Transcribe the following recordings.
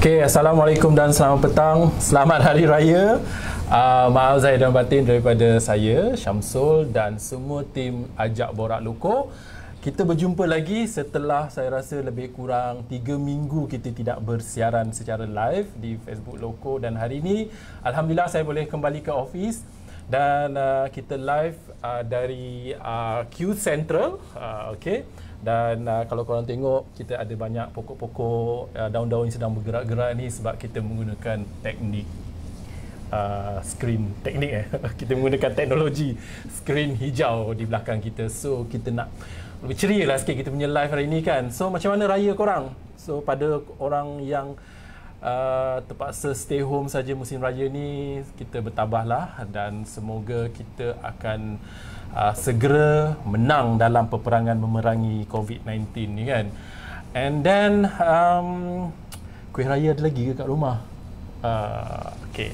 Okey, Assalamualaikum dan selamat petang. Selamat Hari Raya. Maaf zahir dan batin daripada saya, Syamsul dan semua tim Ajak Borak Loko. Kita berjumpa lagi setelah saya rasa lebih kurang 3 minggu kita tidak bersiaran secara live di Facebook Loko, dan hari ini alhamdulillah saya boleh kembali ke office dan kita live dari Q Central. Okey. Dan kalau korang tengok, kita ada banyak pokok-pokok, daun-daun yang sedang bergerak-gerak ni sebab kita menggunakan teknik kita menggunakan teknologi skrin hijau di belakang kita. So kita nak lebih ceria lah sikit kita punya live hari ni kan. So macam mana raya korang? So pada orang yang terpaksa stay home saja musim raya ni, kita bertabahlah dan semoga kita akan segera menang dalam peperangan memerangi COVID-19 ni kan. And then kuih raya ada lagi ke kat rumah? Okay.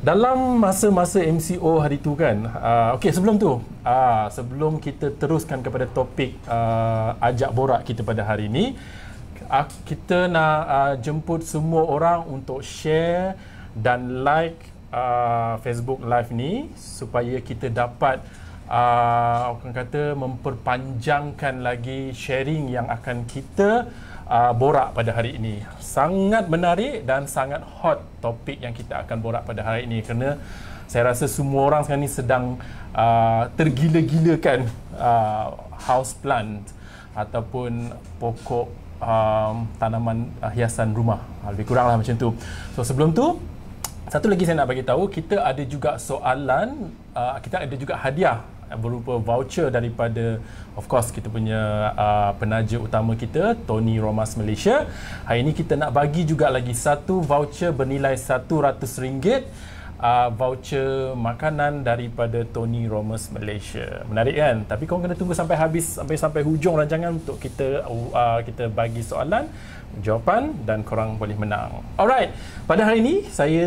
Dalam masa-masa MCO hari tu kan, okay, sebelum tu, sebelum kita teruskan kepada topik Ajak Borak kita pada hari ini, kita nak jemput semua orang untuk share dan like Facebook Live ni supaya kita dapat orang kata memperpanjangkan lagi sharing yang akan kita borak pada hari ini. Sangat menarik dan sangat hot topik yang kita akan borak pada hari ini, kerana saya rasa semua orang sekarang ni sedang tergila-gilakan house plant ataupun pokok tanaman hiasan rumah. Lebih kuranglah macam tu. So sebelum tu, satu lagi saya nak bagi tahu, kita ada juga soalan, kita ada juga hadiah berupa voucher daripada, of course, kita punya penaja utama kita, Tony Romas Malaysia. Hari ini kita nak bagi juga lagi satu voucher bernilai RM100, voucher makanan daripada Tony Romas Malaysia. Menarik kan? Tapi korang kena tunggu sampai habis, sampai hujung rancangan untuk kita bagi soalan, jawapan dan korang boleh menang. Alright, pada hari ini saya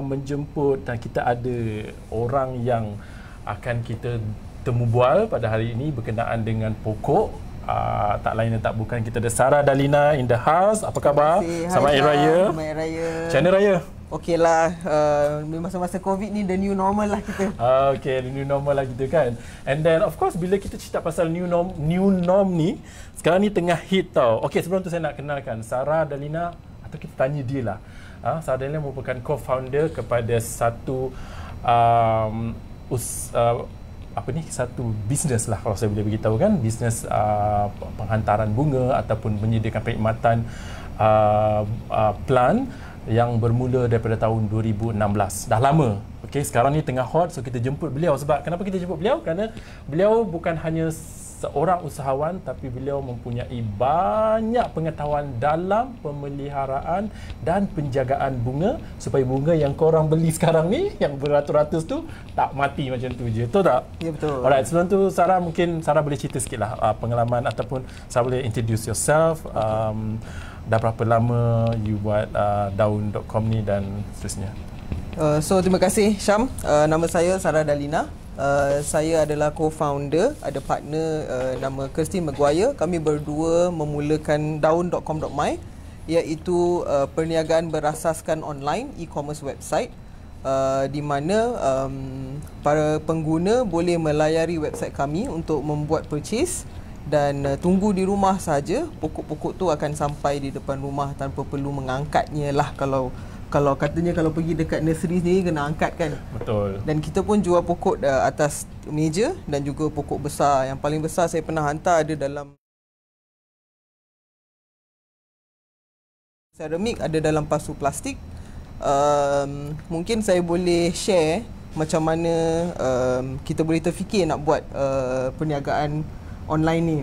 menjemput dan kita ada orang yang akan kita temu bual pada hari ini berkenaan dengan pokok. Tak lain dan tak bukan, kita ada Sarah Dalina in the house. Apa khabar? Selamat Hari Raya. Selamat Hari Raya. Macam mana raya? Okey lah, masa-masa COVID ni the new normal lah kita. Okay, the new normal lah kita kan. And then of course bila kita cerita pasal new norm ni, sekarang ni tengah hit tau. Okay, sebelum tu saya nak kenalkan Sarah Dalina, atau kita tanya dia lah. Sarah Dalina merupakan co-founder kepada satu satu bisnes lah, kalau saya boleh beritahu kan, bisnes penghantaran bunga ataupun menyediakan perkhidmatan plant yang bermula daripada tahun 2016. Dah lama. Okey, sekarang ni tengah hot, so kita jemput beliau. Sebab kenapa kita jemput beliau? Kerana beliau bukan hanya seorang usahawan, tapi beliau mempunyai banyak pengetahuan dalam pemeliharaan dan penjagaan bunga, supaya bunga yang korang beli sekarang ni yang beratus-ratus tu tak mati macam tu je. Betul tak? Ya, betul. Alright, sebelum tu Sarah, mungkin Sarah boleh cerita sikit lah pengalaman, ataupun Sarah boleh introduce yourself. Dah berapa lama you buat daun.com ni dan seterusnya. So terima kasih Syam. Nama saya Sarah Dalina. Saya adalah co-founder, ada partner nama Kirsty Maguire. Kami berdua memulakan daun.com.my, iaitu perniagaan berasaskan online e-commerce website, di mana para pengguna boleh melayari website kami untuk membuat purchase dan tunggu di rumah saja. Pokok-pokok tu akan sampai di depan rumah tanpa perlu mengangkatnya lah. Kalau katanya kalau pergi dekat nursery sendiri kena angkat kan. Betul. Dan kita pun jual pokok atas meja dan juga pokok besar. Yang paling besar saya pernah hantar ada dalam seramik, ada dalam pasu plastik. Mungkin saya boleh share macam mana kita boleh terfikir nak buat perniagaan online ni.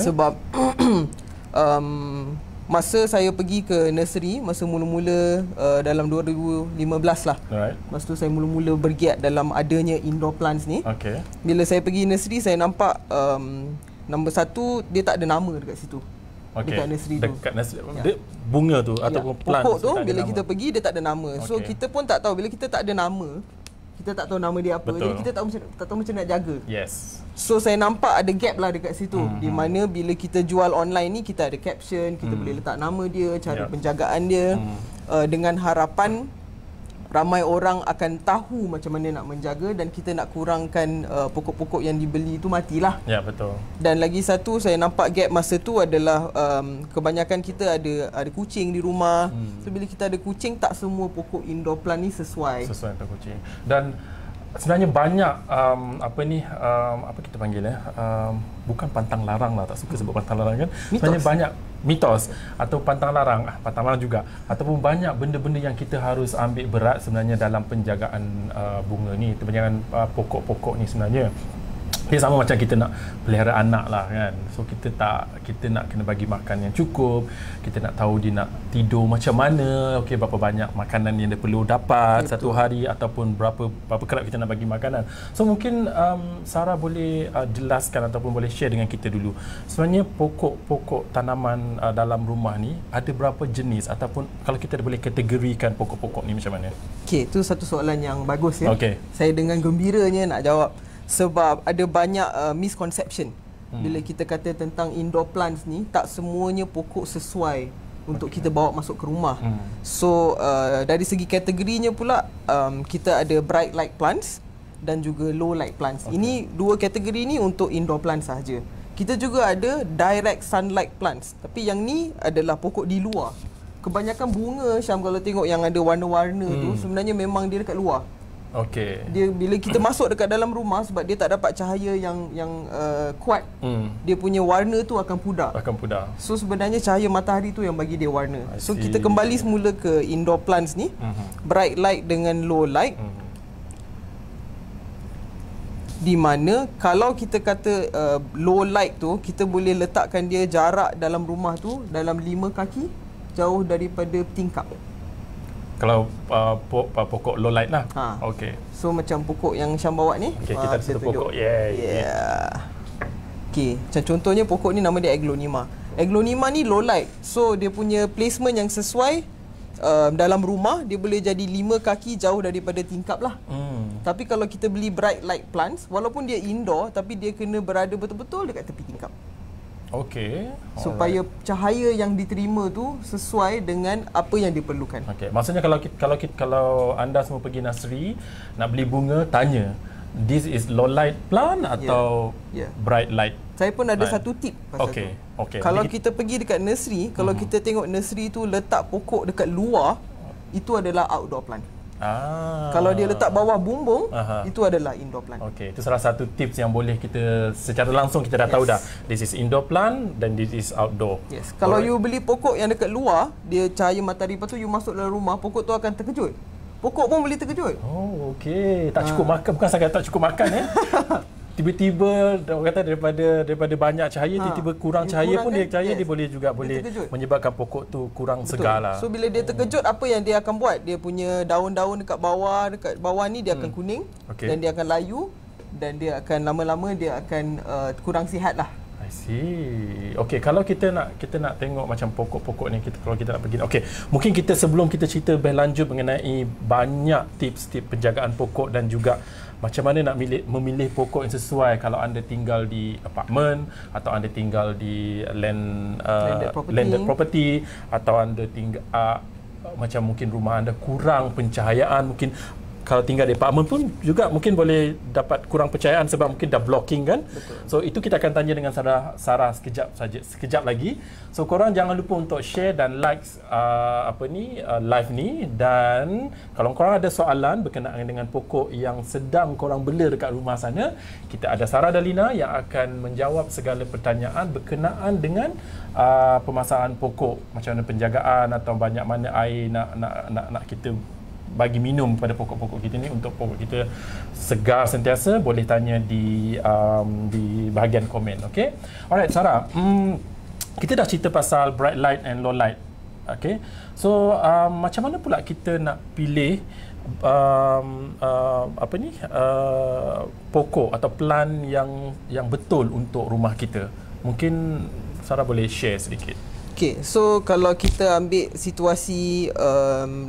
Sebab masa saya pergi ke nursery, masa mula-mula dalam 2015 lah. Right. Masa tu saya mula-mula bergiat dalam adanya indoor plants ni. Okay. Bila saya pergi nursery, saya nampak nombor satu, dia tak ada nama dekat situ. Okay. Dekat nursery tu. Dekat nursery. Ya. Bunga tu ataupun plant. Pokok tu bila kita pergi dia tak ada nama. So kita pun tak tahu, bila kita tak ada nama, kita tak tahu nama dia apa. Betul. Jadi kita tak tahu macam nak jaga. Yes. So saya nampak ada gap lah dekat situ. Di mana bila kita jual online ni, kita ada caption, kita boleh letak nama dia, cara penjagaan dia, dengan harapan ramai orang akan tahu macam mana nak menjaga, dan kita nak kurangkan pokok-pokok yang dibeli tu matilah. Ya, betul. Dan lagi satu saya nampak gap masa tu adalah kebanyakan kita ada kucing di rumah. So bila kita ada kucing, tak semua pokok indoor plant ni sesuai untuk kucing. Dan sebenarnya banyak apa kita panggil bukan pantang larang lah, tak suka sebut pantang larang kan. Sebenarnya banyak mitos atau pantang larang juga, ataupun banyak benda-benda yang kita harus ambil berat sebenarnya dalam penjagaan bunga ni, penjagaan pokok-pokok ni sebenarnya. Dia sama macam kita nak pelihara anak lah kan. So kita nak kena bagi makan yang cukup, kita nak tahu dia nak tidur macam mana, okey, berapa banyak makanan yang dia perlu dapat satu hari, ataupun berapa kerap kita nak bagi makanan. So mungkin Sarah boleh jelaskan ataupun boleh share dengan kita dulu. Sebenarnya pokok-pokok tanaman dalam rumah ni ada berapa jenis, ataupun kalau kita boleh kategorikan pokok-pokok ni macam mana? Okey, itu satu soalan yang bagus ya. Okay. Saya dengan gembiranya nak jawab. Sebab ada banyak misconception bila kita kata tentang indoor plants ni, tak semuanya pokok sesuai untuk kita bawa masuk ke rumah. So dari segi kategorinya pula, kita ada bright light plants dan juga low light plants. Ini dua kategori ni untuk indoor plants sahaja. Kita juga ada direct sunlight plants, tapi yang ni adalah pokok di luar. Kebanyakan bunga, Syam, kalau tengok yang ada warna-warna tu, sebenarnya memang dia dekat luar. Okey. Dia bila kita masuk dekat dalam rumah, sebab dia tak dapat cahaya yang kuat, dia punya warna tu akan pudar. So sebenarnya cahaya matahari tu yang bagi dia warna. So kita kembali semula ke indoor plants ni, bright light dengan low light. Di mana kalau kita kata low light tu, kita boleh letakkan dia jarak dalam rumah tu dalam 5 kaki jauh daripada tingkap. Kalau pokok low light lah. Okey. So macam pokok yang Syam bawa ni. Okey, kita ada satu pokok. Okey, macam contohnya pokok ni nama dia Aglonema. Aglonema ni low light. So dia punya placement yang sesuai dalam rumah, dia boleh jadi 5 kaki jauh daripada tingkap lah. Tapi kalau kita beli bright light plants, walaupun dia indoor, tapi dia kena berada betul-betul dekat tepi tingkap. Okey. Supaya cahaya yang diterima tu sesuai dengan apa yang diperlukan. Okey. Maksudnya kalau anda semua pergi nursery nak beli bunga, tanya, this is low light plant atau bright light? Saya pun ada satu tip pasal tu. Okey. Kalau kita pergi dekat nursery, kalau kita tengok nursery tu letak pokok dekat luar, itu adalah outdoor plant. Kalau dia letak bawah bumbung, itu adalah indoor plant. Okey, itu salah satu tips yang boleh kita secara langsung kita dah tahu dah. This is indoor plant dan this is outdoor. Yes. Kalau you beli pokok yang dekat luar, dia cahaya matahari, lepas tu you masuk dalam rumah, pokok tu akan terkejut. Pokok pun boleh terkejut. Oh, okey. Tak cukup makan, bukan sangat tak cukup makan tiba-tiba orang kata daripada banyak cahaya, tiba-tiba kurang cahaya pun dia cahaya, dia boleh menyebabkan pokok tu kurang segar lah. So bila dia terkejut, apa yang dia akan buat? Dia punya daun-daun dekat bawah ni dia akan kuning, dan dia akan layu, dan dia akan lama-lama dia akan kurang sihat lah. I see. Okey, kalau kita nak tengok macam pokok-pokok ni, kalau kita nak pergi. Okey, mungkin kita sebelum kita cerita lebih lanjut mengenai banyak tips-tips penjagaan pokok dan juga macam mana nak memilih pokok yang sesuai kalau anda tinggal di apartmen atau anda tinggal di landed property, atau anda tinggal macam mungkin rumah anda kurang pencahayaan, mungkin kalau tinggal di apartmen pun juga mungkin boleh dapat kurang pencahayaan sebab mungkin dah blocking kan. Betul. So itu kita akan tanya dengan Sarah sekejap lagi. So korang jangan lupa untuk share dan like live ni, dan kalau korang ada soalan berkenaan dengan pokok yang sedang korang bela dekat rumah sana, kita ada Sarah Dalina yang akan menjawab segala pertanyaan berkenaan dengan pemasangan pokok, macam mana penjagaan atau banyak mana air nak kita bagi minum pada pokok-pokok kita ni untuk pokok kita segar sentiasa. Boleh tanya di bahagian komen. Okey. Alright Sarah, kita dah cerita pasal bright light and low light. Okey. So macam mana pula kita nak pilih pokok atau plant yang betul untuk rumah kita? Mungkin Sarah boleh share sedikit. Okay, so kalau kita ambil situasi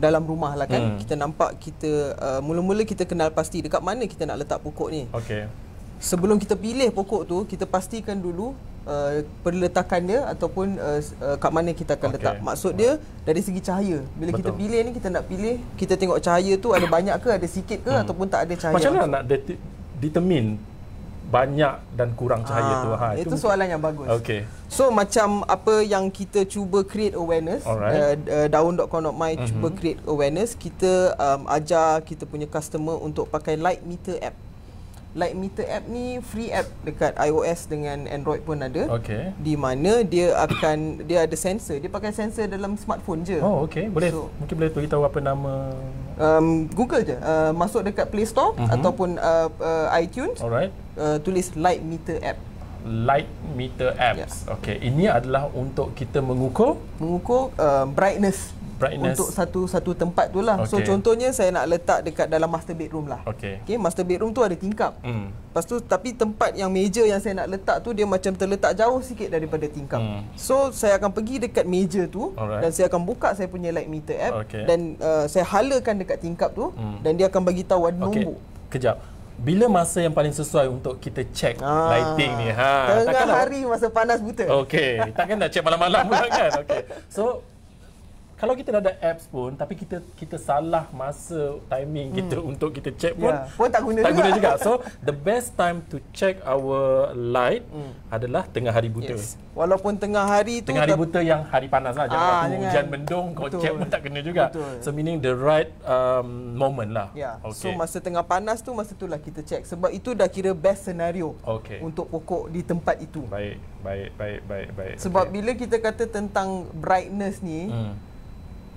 dalam rumah lah kan, kita nampak kita mula-mula kita kenal pasti dekat mana kita nak letak pokok ni. Okey. Sebelum kita pilih pokok tu, kita pastikan dulu perletakan dia ataupun kat mana kita akan letak. Maksud dia dari segi cahaya. Bila kita pilih ni, kita nak pilih, kita tengok cahaya tu ada banyak ke, ada sikit ke ataupun tak ada cahaya. Macam mana nak determine banyak dan kurang cahaya tu? Itu soalan yang bagus. Okey. So macam apa yang kita cuba create awareness, daun.com.my cuba create awareness, kita ajar kita punya customer untuk pakai light meter app. Light meter app ni free app dekat iOS dengan Android pun ada. Okey. Di mana dia ada sensor. Dia pakai sensor dalam smartphone je. Oh, okey. Boleh mungkin boleh beritahu apa nama? Google je. Masuk dekat Play Store ataupun iTunes. Alright. Tulis light meter app. Light meter apps. Okey. Ini adalah untuk kita mengukur brightness untuk satu tempat tu lah. So contohnya saya nak letak dekat dalam master bedroom lah. Okey. Master bedroom tu ada tingkap. Lepas tu tapi tempat yang meja yang saya nak letak tu dia macam terletak jauh sikit daripada tingkap. So saya akan pergi dekat meja tu dan saya akan buka saya punya light meter app dan saya halakan dekat tingkap tu dan dia akan bagi tahu ada nombor. Kejap. Bila masa yang paling sesuai untuk kita check lighting ni? Tengah hari masa panas buta. Okey, takkan nak check malam-malam pula kan? Okey. So kalau kita dah ada apps pun tapi kita salah masa timing kita untuk kita check pun tak guna juga. So the best time to check our light adalah tengah hari buta. Walaupun tengah hari buta yang hari panas lah. Jangan waktu hujan mendung kau check pun tak kena juga. So meaning the right moment lah. So masa tengah panas tu, masa tu lah kita check. Sebab itu dah kira best scenario untuk pokok di tempat itu. Baik. Sebab bila kita kata tentang brightness ni,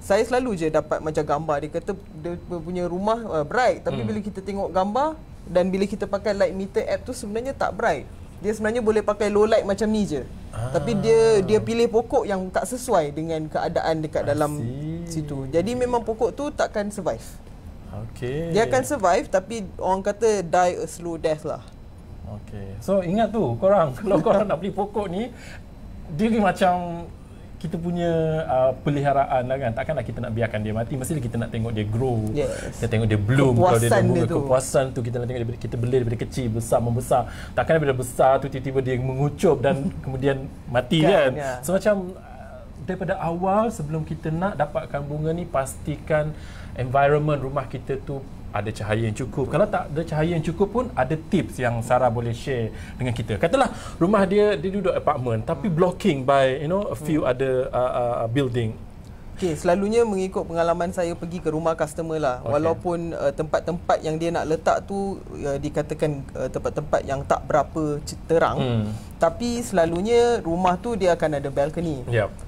saya selalu je dapat macam gambar. Dia kata dia punya rumah bright. Tapi bila kita tengok gambar dan bila kita pakai light meter app tu sebenarnya tak bright. Dia sebenarnya boleh pakai low light macam ni je. Tapi dia pilih pokok yang tak sesuai dengan keadaan dekat dalam situ. Jadi memang pokok tu takkan survive. Dia akan survive tapi orang kata die a slow death lah. So ingat tu korang, kalau korang nak beli pokok ni, dia ni macam kita punya peliharaan lah kan. Takkanlah kita nak biarkan dia mati. Mesti kita nak tengok dia grow. Kita tengok dia bloom. Kalau dia bunga, kepuasan tu kita nak tengok dia, kita beli daripada kecil besar membesar. Takkan daripada besar tu tiba-tiba dia mengucup dan kemudian mati kan. So macam daripada awal sebelum kita nak dapatkan bunga ni, pastikan environment rumah kita tu ada cahaya yang cukup. Kalau tak ada cahaya yang cukup pun ada tips yang Sarah boleh share dengan kita. Katalah rumah dia duduk apartment tapi blocking by a few other building. Selalunya mengikut pengalaman saya pergi ke rumah customer lah. Walaupun tempat-tempat yang dia nak letak tu dikatakan tempat-tempat yang tak berapa terang, tapi selalunya rumah tu dia akan ada balcony.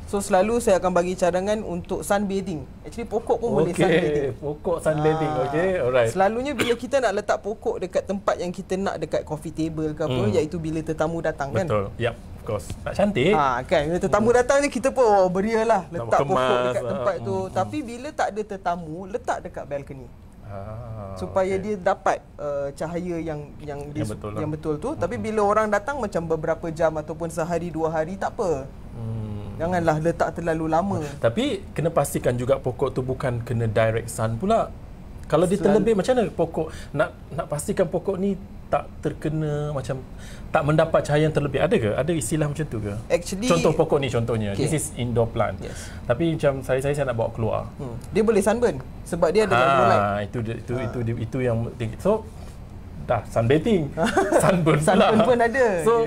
So selalu saya akan bagi cadangan untuk sunbathing. Actually pokok pun boleh sunbathing. Pokok sunbathing. Alright. Selalunya bila kita nak letak pokok dekat tempat yang kita nak, dekat coffee table ke apa, iaitu bila tetamu datang. Betul. Kan. Of course. Nak cantik. Kan bila tetamu datang ni kita pun beria lah letak pokok dekat tempat tu. Tapi bila tak ada tetamu, letak dekat balcony. Supaya dia dapat cahaya yang betul tu. Tapi bila orang datang macam beberapa jam ataupun sehari 2 hari, tak apa. Janganlah letak terlalu lama. Tapi kena pastikan juga pokok tu bukan kena direct sun pula. Kalau dia terlebih, macam mana pokok nak pastikan pokok ni tak terkena, macam tak mendapat cahaya yang terlebih? Ada ke? Ada istilah macam tu ke? Actually, contoh pokok ni contohnya. This is indoor plant. Tapi macam saya nak bawa keluar. Dia boleh sunburn sebab dia ada grow light. Itu yang penting. So dah sunbathing. Sunburn pun ada. So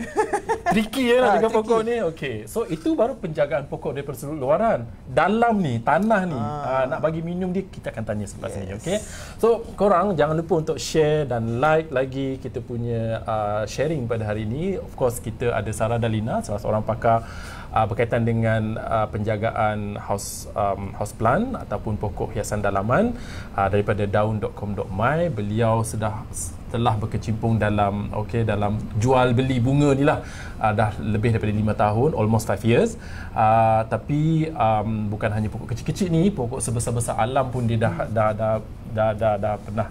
tricky lah dengan pokok ni. So itu baru penjagaan pokok daripada seluruh luaran. Dalam ni, tanah ni, nak bagi minum dia, kita akan tanya sebelah sini. So korang jangan lupa untuk share dan like lagi kita punya sharing pada hari ini. Of course kita ada Sarah Dalina, salah seorang pakar berkaitan dengan penjagaan house plant ataupun pokok hiasan dalaman daripada daun.com.my. Beliau telah berkecimpung dalam dalam jual beli bunga ni lah dah lebih daripada 5 tahun, almost 5 years. Tapi bukan hanya pokok kecil-kecil ni, pokok sebesar-besar alam pun dia dah pernah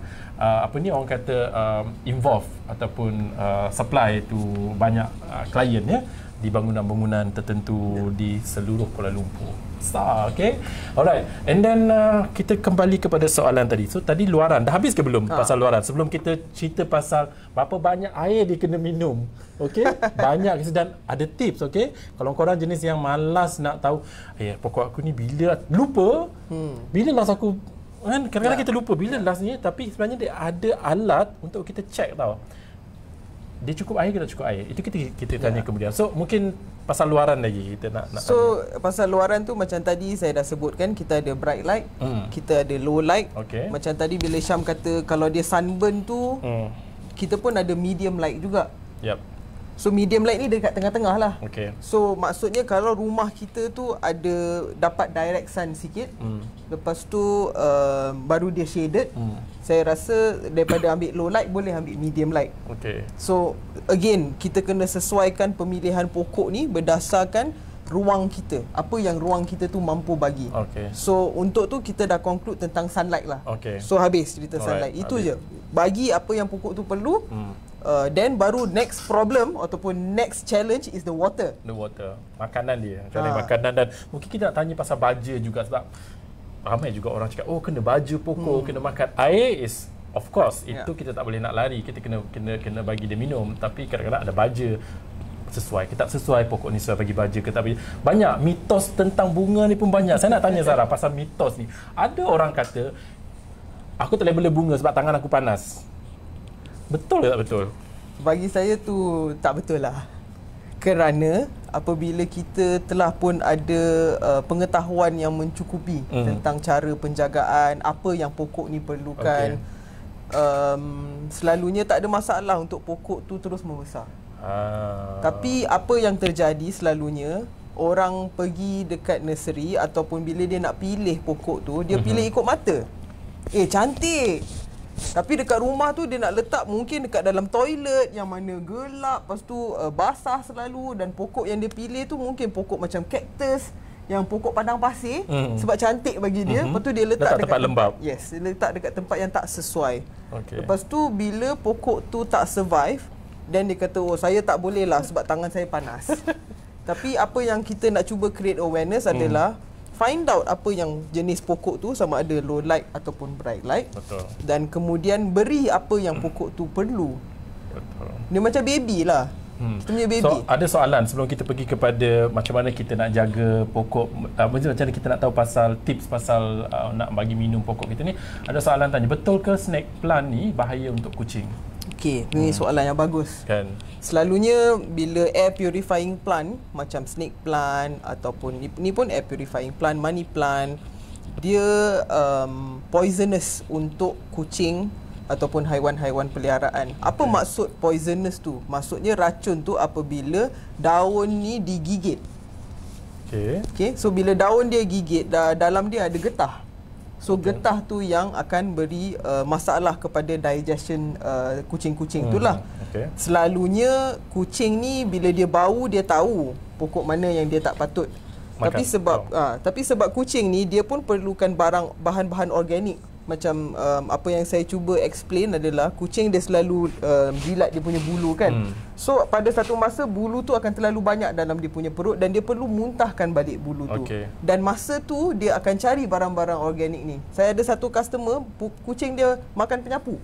orang kata involve ataupun supply to banyak klien ya. di bangunan-bangunan tertentu di seluruh Kuala Lumpur. Besar, okay? Alright. And then kita kembali kepada soalan tadi. So tadi luaran, dah habis ke belum pasal luaran? Sebelum kita cerita pasal berapa banyak air dia kena minum. Okay? Banyak dan ada tips, okay? Kalau korang jenis yang malas nak tahu, pokok aku ni bila lupa, bila last aku, kan kadang-kadang kita lupa bila last ni, tapi sebenarnya dia ada alat untuk kita check tau. Dia cukup air ke tak cukup air? Itu kita tanya kemudian. So mungkin pasal luaran lagi kita nak so tanya. Pasal luaran tu macam tadi saya dah sebutkan, kita ada bright light, kita ada low light. Macam tadi bila Syam kata kalau dia sunburn tu, kita pun ada medium light juga. So medium light ni dekat tengah-tengah lah. So maksudnya kalau rumah kita tu ada dapat direct sun sikit, lepas tu baru dia shaded, saya rasa daripada ambil low light boleh ambil medium light. So again, kita kena sesuaikan pemilihan pokok ni berdasarkan ruang kita, apa yang ruang kita tu mampu bagi. So untuk tu kita dah conclude tentang sunlight lah. So habis cerita sunlight. Itu je. Bagi apa yang pokok tu perlu. Then baru next problem ataupun next challenge is the water. Makanan dia. Makanan, dan mungkin kita nak tanya pasal baja juga, sebab ramai juga orang cakap kena baja pokok, kena makan. Air is of course itu kita tak boleh nak lari, kita kena bagi dia minum, tapi kadang-kadang ada baja sesuai ke tak sesuai, pokok ni sesuai bagi baja ke tak bagi. Banyak mitos tentang bunga ni pun banyak. Saya nak tanya Sarah pasal mitos ni. Ada orang kata aku tak boleh bela bunga sebab tangan aku panas. Betul ke tak betul? Bagi saya tu tak betul lah. Kerana apabila kita telah pun ada pengetahuan yang mencukupi tentang cara penjagaan, apa yang pokok ni perlukan, selalunya tak ada masalah untuk pokok tu terus membesar. Tapi apa yang terjadi selalunya, orang pergi dekat nursery ataupun bila dia nak pilih pokok tu, dia pilih ikut mata. Cantik. Tapi dekat rumah tu dia nak letak mungkin dekat dalam toilet yang mana gelap, lepas tu basah selalu, dan pokok yang dia pilih tu mungkin pokok macam cactus, yang pokok padang pasir, sebab cantik bagi dia. Lepas tu dia letak dekat tempat lembab. Yes, dia letak dekat tempat yang tak sesuai. Lepas tu bila pokok tu tak survive, dan dia kata saya tak boleh lah sebab tangan saya panas. Tapi apa yang kita nak cuba create awareness adalah find out apa yang jenis pokok tu, sama ada low light ataupun bright light. Dan kemudian beri apa yang pokok tu perlu. Dia macam baby lah. Kita punya baby. So ada soalan sebelum kita pergi kepada macam mana kita nak jaga pokok, macam mana kita nak tahu pasal tips pasal nak bagi minum pokok kita ni. Ada soalan tanya, betul ke snake plant ni bahaya untuk kucing? Ini soalan yang bagus. Selalunya bila air purifying plant macam snake plant ataupun ni pun air purifying plant, money plant, dia poisonous untuk kucing ataupun haiwan-haiwan peliharaan. Apa maksud poisonous tu? Maksudnya racun tu apabila daun ni digigit. So bila daun dia gigit, dalam dia ada getah. So getah tu yang akan beri masalah kepada digestion kucing-kucing itulah. Selalunya kucing ni bila dia bau, dia tahu pokok mana yang dia tak patut makan. Tapi sebab kucing ni dia pun perlukan bahan-bahan organik. Macam apa yang saya cuba explain adalah kucing dia selalu jilat dia punya bulu kan. So pada satu masa bulu tu akan terlalu banyak dalam dia punya perut dan dia perlu muntahkan balik bulu tu. Dan masa tu dia akan cari barang-barang organik ni. Saya ada satu customer, kucing dia makan penyapu.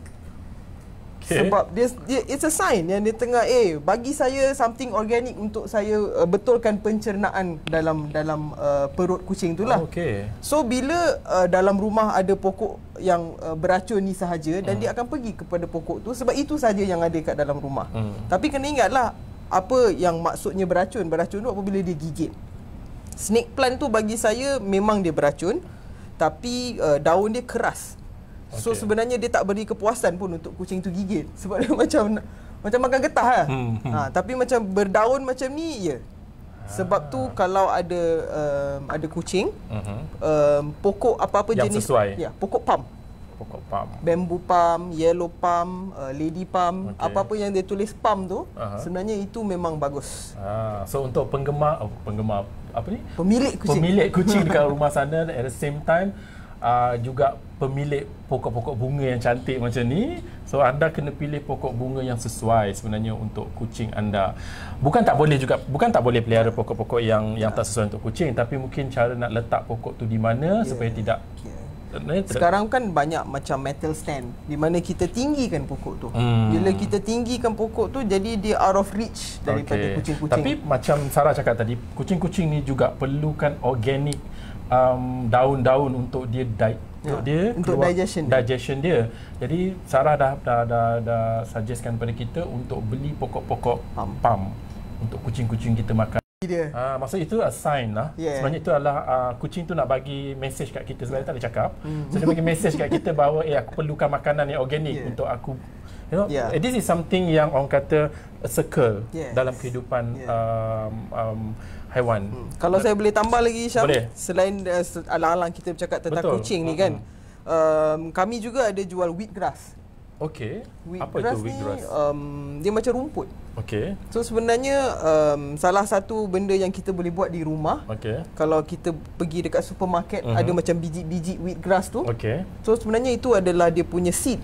Sebab dia it's a sign yang dia tengah bagi saya something organic untuk saya betulkan pencernaan dalam perut kucing tu lah. So bila dalam rumah ada pokok yang beracun ni sahaja, dan dia akan pergi kepada pokok tu sebab itu saja yang ada kat dalam rumah. Tapi kena ingatlah apa yang maksudnya beracun. Beracun tu apabila dia gigit. Snake plant tu bagi saya memang dia beracun, tapi daun dia keras. So sebenarnya dia tak beri kepuasan pun untuk kucing tu gigit sebab dia macam makan getah lah. Tapi macam berdaun macam ni sebab tu kalau ada kucing, pokok apa-apa yang jenis sesuai. Pokok palm, bamboo palm, yellow palm, lady palm, apa-apa yang dia tulis palm tu, sebenarnya itu memang bagus. So untuk penggemar apa ni? Pemilik kucing dekat rumah sana, at the same time juga pemilik pokok-pokok bunga yang cantik macam ni, so anda kena pilih pokok bunga yang sesuai sebenarnya untuk kucing anda. Bukan tak boleh pelihara pokok-pokok yang tak sesuai untuk kucing, tapi mungkin cara nak letak pokok tu di mana supaya tidak sekarang kan banyak macam metal stand di mana kita tinggikan pokok tu. Bila kita tinggikan pokok tu, jadi dia out of reach daripada kucing-kucing. Tapi macam Sarah cakap tadi, kucing-kucing ni juga perlukan organik daun-daun untuk dia untuk digestion dia. Jadi Sarah dah suggestkan kepada kita untuk beli pokok-pokok palm untuk kucing-kucing kita makan. Maksud itu a sign lah. Sebenarnya itu adalah kucing tu nak bagi message kat kita. Sebenarnya tak boleh cakap. So dia bagi message kat kita bahawa aku perlukan makanan yang organik untuk aku. This is something yang orang kata a circle dalam kehidupan haiwan. Kalau saya boleh tambah lagi, Syam, boleh. Selain alang-alang kita bercakap tentang kucing ni kan, kami juga ada jual wheatgrass. Okey. Apa Wheatgrass itu wheatgrass? Ni dia macam rumput. Okey. So sebenarnya salah satu benda yang kita boleh buat di rumah, kalau kita pergi dekat supermarket, ada macam biji-biji wheatgrass tu. So sebenarnya itu adalah dia punya seed.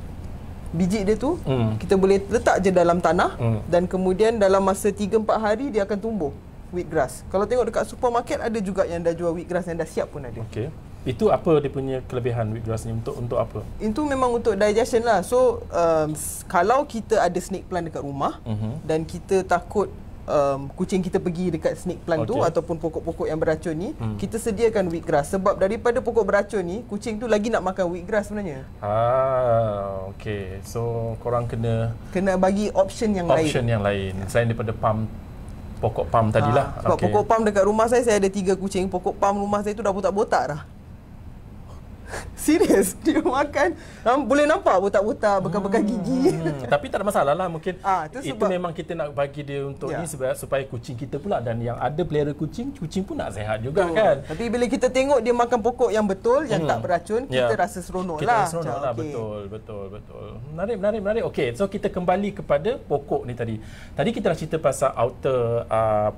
Biji dia tu kita boleh letak je dalam tanah, dan kemudian dalam masa 3-4 hari dia akan tumbuh wheatgrass. Kalau tengok dekat supermarket ada juga yang dah jual wheatgrass yang dah siap pun ada. Okey. Itu apa dia punya kelebihan wheatgrass ni, untuk apa? Itu memang untuk digestion lah. So kalau kita ada snake plant dekat rumah dan kita takut kucing kita pergi dekat snake plant tu ataupun pokok-pokok yang beracun ni, kita sediakan wheatgrass. Sebab daripada pokok beracun ni, kucing tu lagi nak makan wheatgrass sebenarnya. Okey. So korang kena bagi option yang lain. Selain daripada pokok palm tadilah. Sebab pokok palm dekat rumah saya ada 3 kucing. Pokok palm rumah saya tu dah botak-botak dah. Serius, dia makan boleh nampak botak-botak, bekas-bekas gigi. Tapi tak ada masalah lah. Mungkin itu sebab memang kita nak bagi dia untuk ni supaya kucing kita pula, dan yang ada pelihara kucing pun nak sehat juga kan. Tapi bila kita tengok dia makan pokok yang betul, yang tak beracun, kita rasa seronok lah. Kita seronok lah. Betul. Menarik. Okey, so kita kembali kepada pokok ni tadi. Tadi kita dah cerita pasal outer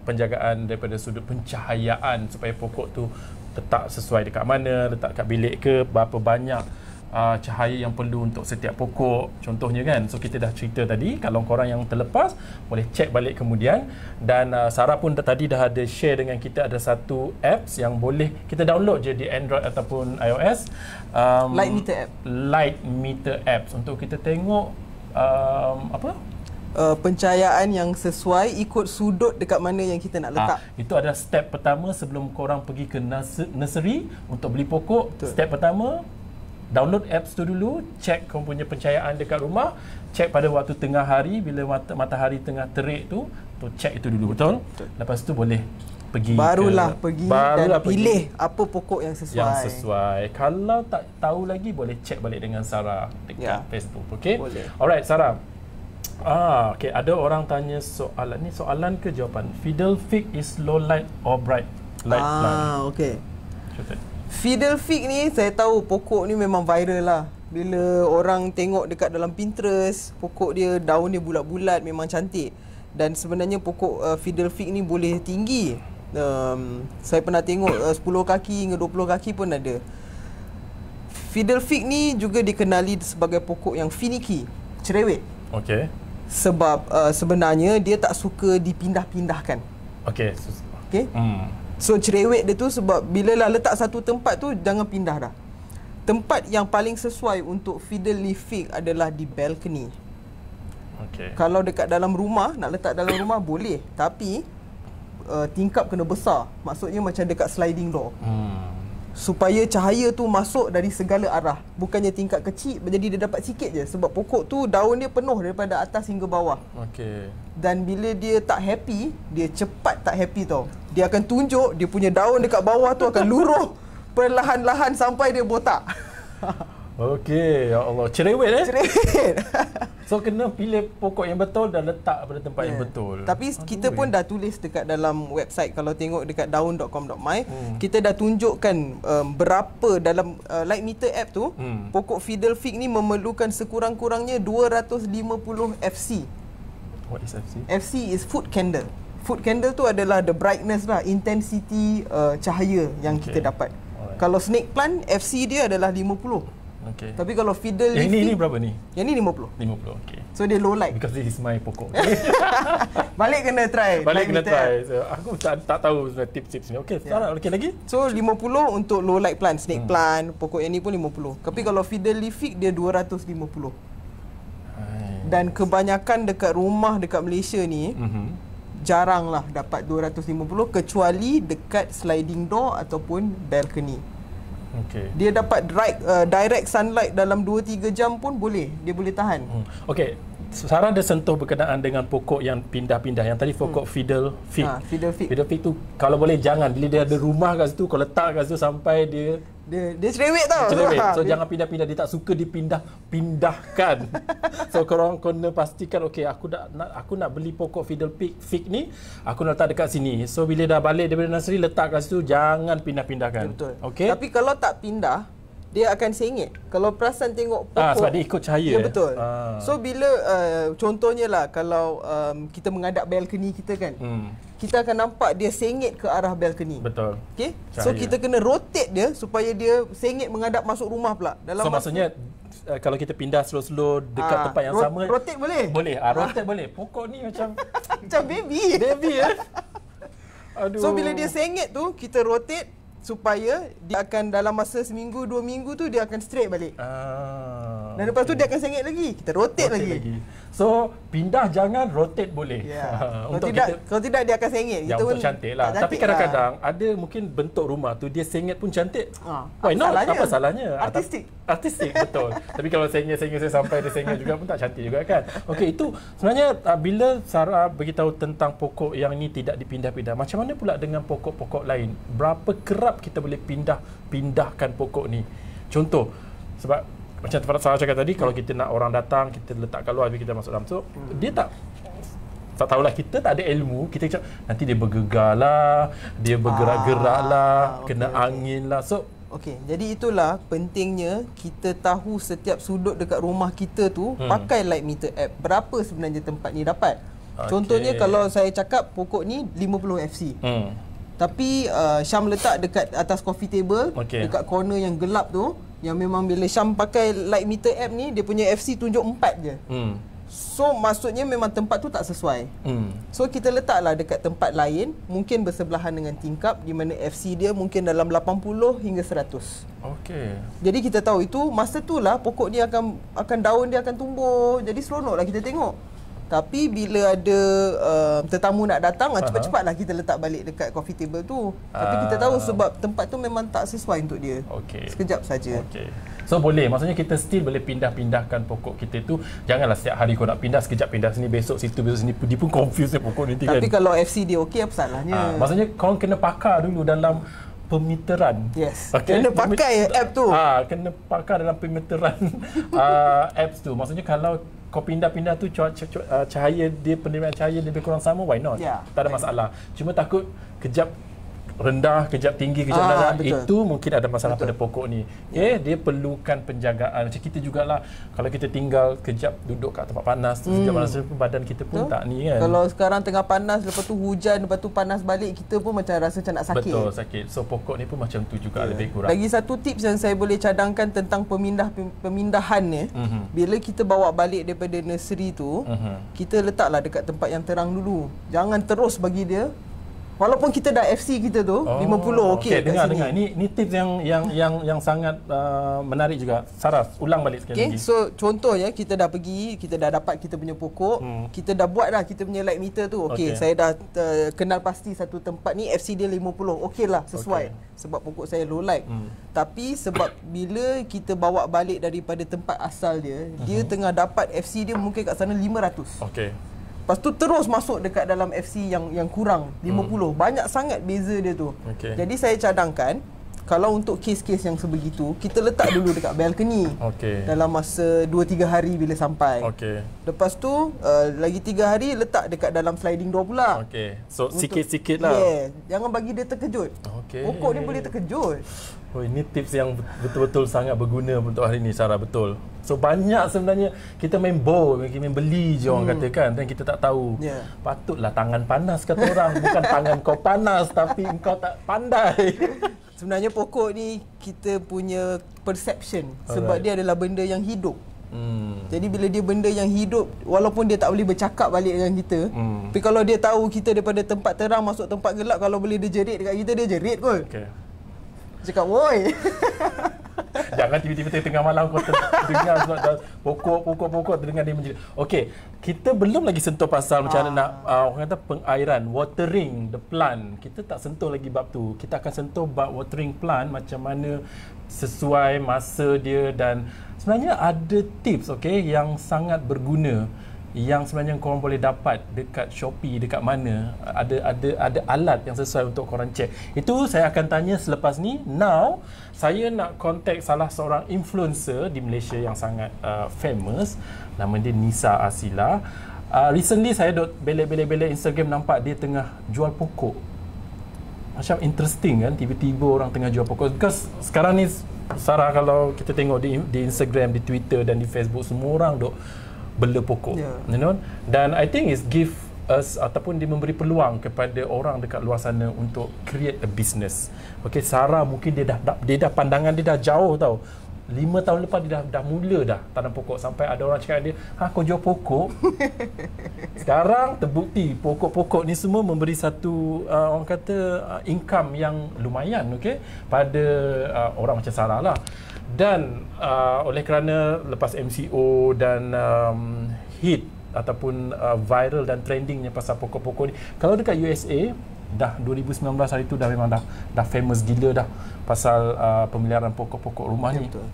penjagaan daripada sudut pencahayaan supaya pokok tu letak sesuai dekat mana, letak kat bilik ke, berapa banyak cahaya yang perlu untuk setiap pokok contohnya kan. So kita dah cerita tadi, kalau korang yang terlepas boleh check balik kemudian. Dan Sarah pun tadi dah ada share dengan kita, ada satu apps yang boleh kita download je di Android ataupun iOS, Light Meter Apps, untuk kita tengok pencahayaan yang sesuai ikut sudut dekat mana yang kita nak letak. Itu adalah step pertama sebelum korang pergi ke nursery untuk beli pokok. Step pertama, download apps tu dulu, check korang punya pencahayaan dekat rumah, check pada waktu tengah hari bila matahari tengah terik tu check itu dulu, betul? Lepas tu boleh pergi barulah pilih apa pokok yang sesuai. Kalau tak tahu lagi, boleh check balik dengan Sarah dekat Facebook. Okey. Alright Sarah. Okay, ada orang tanya soalan ni, soalan ke jawapan? Fiddle fig is low light or bright light plant? Okey. Fiddle fig ni saya tahu pokok ni memang viral lah. Bila orang tengok dekat dalam Pinterest, pokok dia daun dia bulat-bulat, memang cantik. Dan sebenarnya pokok fiddle fig ni boleh tinggi. Saya pernah tengok 10 kaki hingga 20 kaki pun ada. Fiddle fig ni juga dikenali sebagai pokok yang finicky, cerewet. Okey. Sebab sebenarnya dia tak suka dipindah-pindahkan. Okey. So cerewet dia tu sebab bila lah letak satu tempat tu, jangan pindah dah. Tempat yang paling sesuai untuk fiddle leaf fig adalah di balcony. Kalau dekat dalam rumah, nak letak dalam rumah boleh, tapi tingkap kena besar. Maksudnya macam dekat sliding door. Supaya cahaya tu masuk dari segala arah. Bukannya tingkat kecil, jadi dia dapat sikit je. Sebab pokok tu daun dia penuh daripada atas hingga bawah. Dan bila dia tak happy, dia cepat tak happy tau. Dia akan tunjuk dia punya daun dekat bawah tu akan luruh perlahan-lahan sampai dia botak. Okey, ya Allah, cerewet Cerewet. So kena pilih pokok yang betul dan letak pada tempat yang betul. Tapi kita pun dah tulis dekat dalam website. Kalau tengok dekat daun.com.my, kita dah tunjukkan berapa dalam light meter app tu, pokok fiddle fig ni memerlukan sekurang-kurangnya 250 FC. What is FC? FC is foot candle. Foot candle tu adalah the brightness lah, intensity cahaya yang kita dapat. Kalau snake plant FC dia adalah 50. Okey. Tapi kalau fiddle leaf Ini berapa ni? Yang ni 50. 50. Okey. So dia low light. Because this is my pokok. Balik kena try. Balik kena meter try. app. So, aku tak tahu sebenarnya tips-tips ni. Okey, Sarah, okey lagi? So 50 untuk low light plant, snake plant, pokok yang ni pun 50. Tapi kalau fiddle leaf dia 250. Dan kebanyakan dekat rumah dekat Malaysia ni jarang lah dapat 250 kecuali dekat sliding door ataupun balcony. Okey. Dia dapat direct sunlight dalam 2-3 jam pun boleh. Dia boleh tahan. Okey. Sarah ada sentuh berkenaan dengan pokok yang pindah-pindah. Yang tadi pokok fiddle fig. Fiddle fig. Fiddle fig tu kalau boleh jangan. Bila dia ada rumah kat situ, kau letak kat situ sampai dia cerewet tau. cerewet. So jangan pindah-pindah. Dia tak suka dipindah-pindahkan. So korang kena pastikan, okey, aku nak beli pokok fiddle fig ni, aku nak letak dekat sini. So bila dah balik daripada nursery, letak kat situ, jangan pindah-pindahkan. Betul. Okey. Tapi kalau tak pindah, dia akan sengit. Kalau perasan tengok pokok, sebab dia ikut cahaya. Ya, betul. So bila contohnya lah, kalau kita menghadap balcony kita kan, kita akan nampak dia sengit ke arah balcony. Betul. Okay? So kita kena rotate dia supaya dia sengit menghadap masuk rumah pula. So maksudnya kalau kita pindah slow-slow dekat tempat yang sama, rotate boleh? Boleh. Rotate boleh. Pokok ni macam macam baby. Baby ya. Aduh. So bila dia sengit tu, kita rotate supaya dia akan dalam masa seminggu 2 minggu tu dia akan straight balik. Dan lepas tu dia akan sengit lagi. Kita rotate lagi. So pindah jangan, rotate boleh. Yeah. Untuk kalau tidak dia akan sengit. Yang untuk cantik lah. Tapi kadang-kadang ada mungkin bentuk rumah tu dia sengit pun cantik. Why not? Apa salahnya? Artistik, betul. Tapi kalau sengit-sengit sampai dia sengit juga pun tak cantik juga kan. Okey, itu sebenarnya bila Sarah beritahu tentang pokok yang ni tidak dipindah-pindah, macam mana pula dengan pokok-pokok lain? Berapa kerap kita boleh pindahkan pokok ni? Contoh, sebab macam Sarah cakap tadi, kalau kita nak orang datang, kita letak kat luar, kita masuk dalam. So, dia tak tahulah, kita tak ada ilmu, kita cakap nanti dia bergegar lah, dia bergerak-gerak lah, kena angin lah. So, jadi itulah pentingnya kita tahu setiap sudut dekat rumah kita tu pakai light meter app. Berapa sebenarnya tempat ni dapat. Contohnya kalau saya cakap pokok ni 50 FC. Tapi Syam letak dekat atas coffee table, dekat corner yang gelap tu, yang memang bila Syam pakai light meter app ni, dia punya FC tunjuk 4 je. So maksudnya memang tempat tu tak sesuai. So kita letaklah dekat tempat lain, mungkin bersebelahan dengan tingkap, di mana FC dia mungkin dalam 80 hingga 100. Jadi kita tahu itu masa tu lah pokok ni akan daun dia akan tumbuh. Jadi seronoklah kita tengok. Tapi bila ada tetamu nak datang, cepat-cepatlah kita letak balik dekat coffee table tu. Tapi kita tahu sebab tempat tu memang tak sesuai untuk dia. Sekejap saja. So boleh, maksudnya kita still boleh pindah-pindahkan pokok kita tu. Janganlah setiap hari kau nak pindah, sekejap pindah sini, besok situ, besok sini. Dia pun confuse pokok ni kan. Tapi kalau FC dia okey, apa salahnya? Maksudnya kau kena pakar dulu dalam pemeteran. Yes. Kena pakai app tu. Kena pakar dalam pemeteran apps tu. Maksudnya kalau kau pindah-pindah tu cahaya dia, penerimaan cahaya lebih kurang sama, why not? Tak ada masalah. Cuma takut kejap rendah, kejap tinggi, kejap rendah, itu mungkin ada masalah pada pokok ni. Dia perlukan penjagaan. Macam kita jugalah, kalau kita tinggal kejap duduk kat tempat panas, sekejap panas badan kita pun tak ni kan. Kalau sekarang tengah panas, lepas tu hujan, lepas tu panas balik, kita pun macam rasa macam nak sakit. Betul, sakit. So pokok ni pun macam tu juga lebih kurang. Lagi satu tips yang saya boleh cadangkan tentang pemindahan ni, bila kita bawa balik daripada nursery tu, kita letaklah dekat tempat yang terang dulu. Jangan terus bagi dia. Walaupun kita dah FC kita tu 50 okey. Dengar. Ini tips yang sangat menarik juga. Sarah, ulang balik sekali lagi. So contohnya kita dah pergi, kita dah dapat kita punya pokok, kita dah buat dah kita punya light meter tu. Saya dah kenal pasti satu tempat ni FC dia 50. Okeylah, sesuai. Sebab pokok saya low light. Tapi sebab bila kita bawa balik daripada tempat asal dia, dia tengah dapat FC dia mungkin kat sana 500. Lepas tu terus masuk dekat dalam FC yang kurang 50. Banyak sangat beza dia tu. Jadi saya cadangkan, kalau untuk kes-kes yang sebegitu, kita letak dulu dekat balcony. Dalam masa 2-3 hari bila sampai. Lepas tu lagi 3 hari letak dekat dalam sliding door pula. So sikit-sikit lah. Jangan bagi dia terkejut. Pokok ni boleh terkejut. Ini tips yang betul-betul sangat berguna untuk hari ni, Sarah, betul. So banyak sebenarnya kita main beli je orang katakan, dan kita tak tahu. Patutlah tangan panas kata orang. Bukan tangan kau panas tapi kau tak pandai. Sebenarnya pokok ni kita punya perception sebab dia adalah benda yang hidup. Jadi bila dia benda yang hidup, walaupun dia tak boleh bercakap balik dengan kita, tapi kalau dia tahu kita daripada tempat terang masuk tempat gelap, kalau boleh dia jerit dekat kita, dia jerit kot. Okay. Cakap, woi. Jangan tiba-tiba tengah malam kau dengar sebab pokok-pokok terdengar dia menjerit. Okey, kita belum lagi sentuh pasal macam mana nak orang kata pengairan, watering the plant. Kita tak sentuh lagi bab tu. Kita akan sentuh bab watering plant macam mana sesuai masa dia, dan sebenarnya ada tips yang sangat berguna yang sebenarnya korang boleh dapat dekat Shopee, dekat mana ada alat yang sesuai untuk korang check. Itu saya akan tanya selepas ni. Now saya nak contact salah seorang influencer di Malaysia yang sangat famous, nama dia Nisa Asila. Recently saya duk belek-belek Instagram, nampak dia tengah jual pokok. Macam interesting kan, tiba-tiba orang tengah jual pokok. Because sekarang ni Sarah, kalau kita tengok di Instagram, di Twitter dan di Facebook, semua orang duk bela pokok, you know. Dan I think is give us ataupun dia memberi peluang kepada orang dekat luar sana untuk create a business. Sarah mungkin dia dah pandangan dia dah jauh tau. 5 tahun lepas dia dah mula dah tanam pokok, sampai ada orang cakap dia, kau jual pokok? Sekarang terbukti pokok-pokok ni semua memberi satu orang kata income yang lumayan pada orang macam Sarah lah. Dan oleh kerana lepas MCO dan hit ataupun viral dan trendingnya pasal pokok-pokok ni, kalau dekat USA dah 2019 hari tu dah memang dah famous gila dah pasal pemeliharaan pokok-pokok rumah ni. Betul.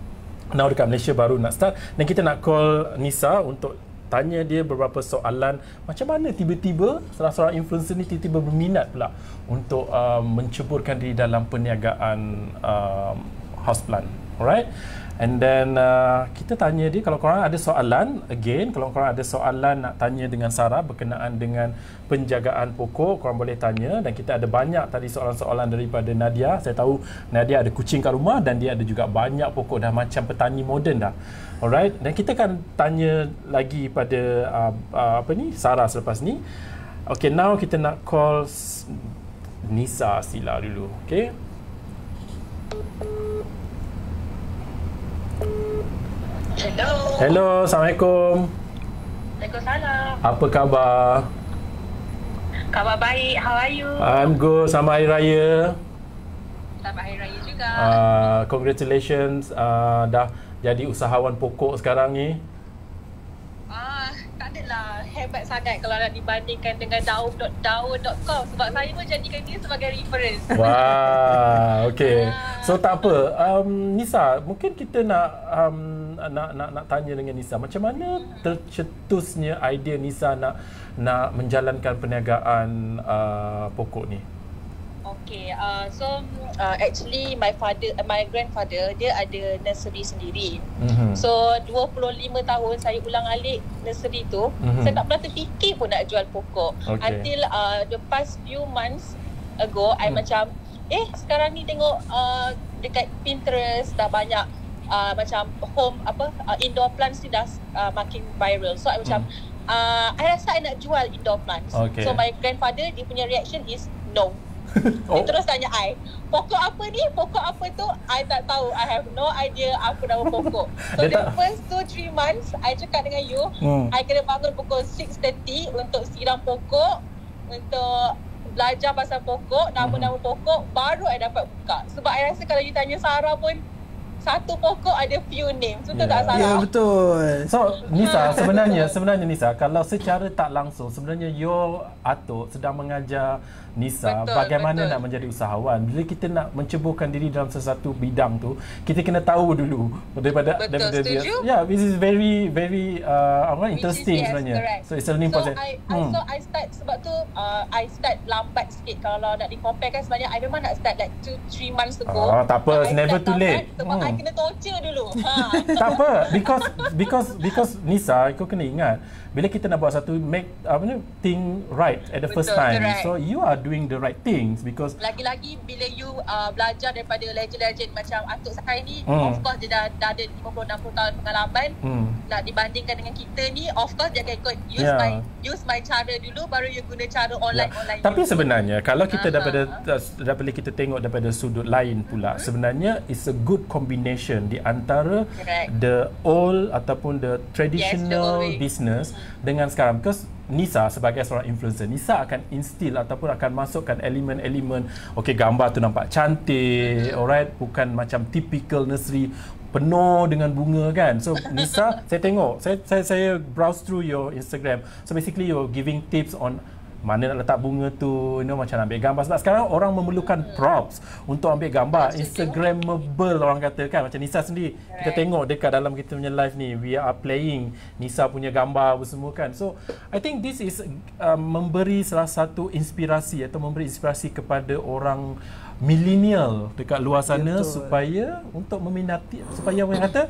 Now dekat Malaysia baru nak start, dan kita nak call Nisa untuk tanya dia beberapa soalan. Macam mana tiba-tiba salah seorang influencer ni tiba-tiba berminat pula untuk menceburkan diri dalam perniagaan houseplant. Alright, and then kita tanya dia, kalau korang ada soalan, kalau korang ada soalan nak tanya dengan Sarah berkenaan dengan penjagaan pokok, korang boleh tanya. Dan kita ada banyak tadi soalan-soalan daripada Nadia. Saya tahu Nadia ada kucing kat rumah dan dia ada juga banyak pokok, dah macam petani moden dah. Alright, dan kita akan tanya lagi pada Sarah selepas ni. Okay, now kita nak call Nisa Asila dulu. Okay. Hello, Assalamualaikum. Waalaikumsalam. Apa khabar? Khabar baik, how are you? I'm good. Selamat Hari Raya. Selamat Hari Raya juga. Congratulations, dah jadi usahawan pokok sekarang ni. Tak adalah hebat sangat kalau nak dibandingkan dengan daun.com, sebab saya pun jadikan dia sebagai reference. Wah, okey. So tak apa. Nisa, mungkin kita nak tanya dengan Nisa, macam mana tercetusnya idea Nisa nak menjalankan perniagaan pokok ni? Okay, actually my grandfather dia ada nursery sendiri. So 25 tahun saya ulang-alik nursery tu, saya tak pernah terfikir pun nak jual pokok. Until the past few months ago, I macam sekarang ni tengok dekat Pinterest dah banyak macam home indoor plants ni dah makin viral. So I macam I rasa I nak jual indoor plants. So my grandfather, dia punya reaction is no. Dia terus tanya I, pokok apa ni? Pokok apa tu? I tak tahu. I have no idea apa nama pokok. So the first 2-3 months, I cakap dengan you, I kena bangun pukul 6:30 untuk siram pokok, untuk belajar pasal pokok, nama-nama pokok, baru I dapat buka. Sebab I rasa kalau you tanya Sarah pun, satu pokok ada few names. Betul tak Sarah? Ya, betul. So Nisa, sebenarnya Nisa, kalau secara tak langsung, sebenarnya your atuk sedang mengajar Nisa bagaimana nak menjadi usahawan. Bila kita nak menceburkan diri dalam sesuatu bidang tu, kita kena tahu dulu daripada dia. Yeah, this is very interesting sebenarnya. Correct. So it's a learning process. So I start, sebab tu I start lambat sikit. Kalau nak di-compare kan, sebenarnya I memang nak start like 2-3 months ago. Tak apa, it's never too late. Sebab I I kena torture dulu. Tak apa, because Nisa, kau kena ingat bila kita nak buat satu thing right at the first time. Correct. So you are doing the right things because lagi-lagi bila you belajar daripada legend-legend macam atuk saya ni, of course dia dah ada 50-60 tahun pengalaman. Nak dibandingkan dengan kita ni, of course dia akan ikut use my cara dulu, baru you guna cara online. Tapi sebenarnya kalau kita daripada kita tengok daripada sudut lain pula, sebenarnya it's a good combination di antara the old ataupun the traditional business dengan sekarang. Because Nisa sebagai seorang influencer, Nisa akan instill ataupun akan masukkan elemen-elemen gambar tu nampak cantik, alright, bukan macam typical nursery penuh dengan bunga kan. So Nisa, saya tengok, saya browse through your Instagram. So basically you're giving tips on mana nak letak bunga tu, macam nak ambil gambar. Sebab sekarang orang memerlukan props untuk ambil gambar Instagrammable, orang kata kan. Macam Nisa sendiri, kita tengok dekat dalam kita punya live ni, we are playing Nisa punya gambar semua kan. So I think this is memberi salah satu inspirasi atau memberi inspirasi kepada orang milenial dekat luar sana. Betul. Supaya untuk meminati, supaya orang kata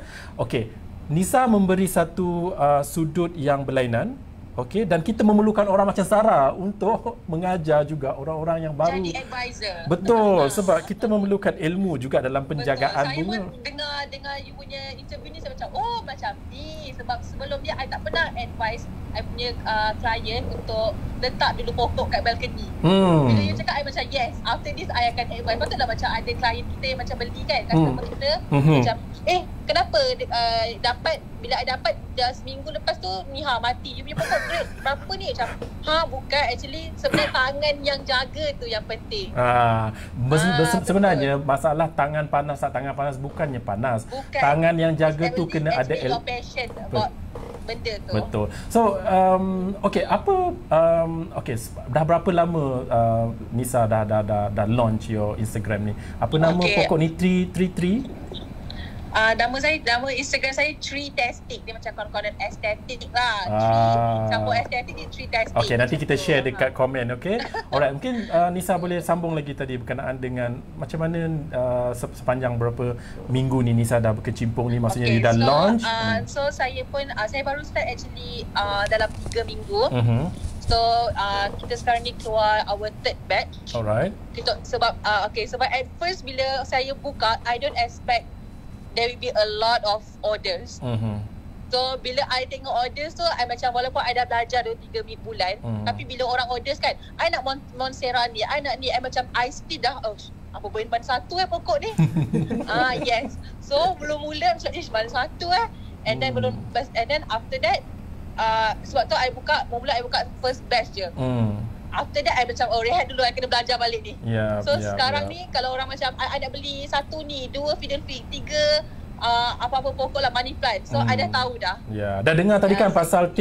Nisa memberi satu sudut yang berlainan. Dan kita memerlukan orang macam Sarah untuk mengajar juga orang-orang yang baru. Jadi advisor. Betul, sebab kita memerlukan ilmu juga dalam penjagaan bunga. Saya dengar you punya interview ni, saya macam macam ni. Sebab sebelum dia, I tak pernah advise I punya client untuk letak dulu pokok kat balcony. Bila you cakap, I macam yes, after this I akan advise. Patutlah macam ada client kita yang macam beli kan, customer kita macam kenapa dapat, bila I dapat dah seminggu lepas tu ni mati, you punya pokok great berapa ni, macam bukan, actually sebenarnya tangan yang jaga tu yang penting. Sebenarnya masalah tangan panas bukannya panas. Tangan yang jaga tu kena ada passion about benda tu. Betul. So dah berapa lama Nisa dah launch your Instagram ni? Apa nama pokok ni? Tree? Nama Instagram saya Tree Tastic. Dia macam konon-konon estetik lah. Tree campur estetik ni Tree Tastic. Nanti kita share dekat komen, Alright, mungkin Nisa boleh sambung lagi tadi berkenaan dengan macam mana sepanjang berapa minggu ni Nisa dah berkecimpung ni, maksudnya dia dah launch. So saya pun saya baru start actually dalam 3 minggu. So kita sekarang ni keluar our third batch. Alright. Sebab sebab at first bila saya buka, I don't expect there will be a lot of orders. So bila I tengok orders tu, I macam walaupun I dah belajar 2-3 bulan, tapi bila orang orders kan, I nak Monstera ni, I nak ni, I macam I still dah apa ban satu pokok ni. Yes. So belum mula macam ban satu and then after that sebab tu I buka first batch je. After that I macam rehat dulu, I kena belajar balik ni. Sekarang ni kalau orang macam I nak beli satu ni, 2 fiddle fig, 3 apa-apa pokok lah, money plant. So I dah tahu dah. Dah dengar tadi kan pasal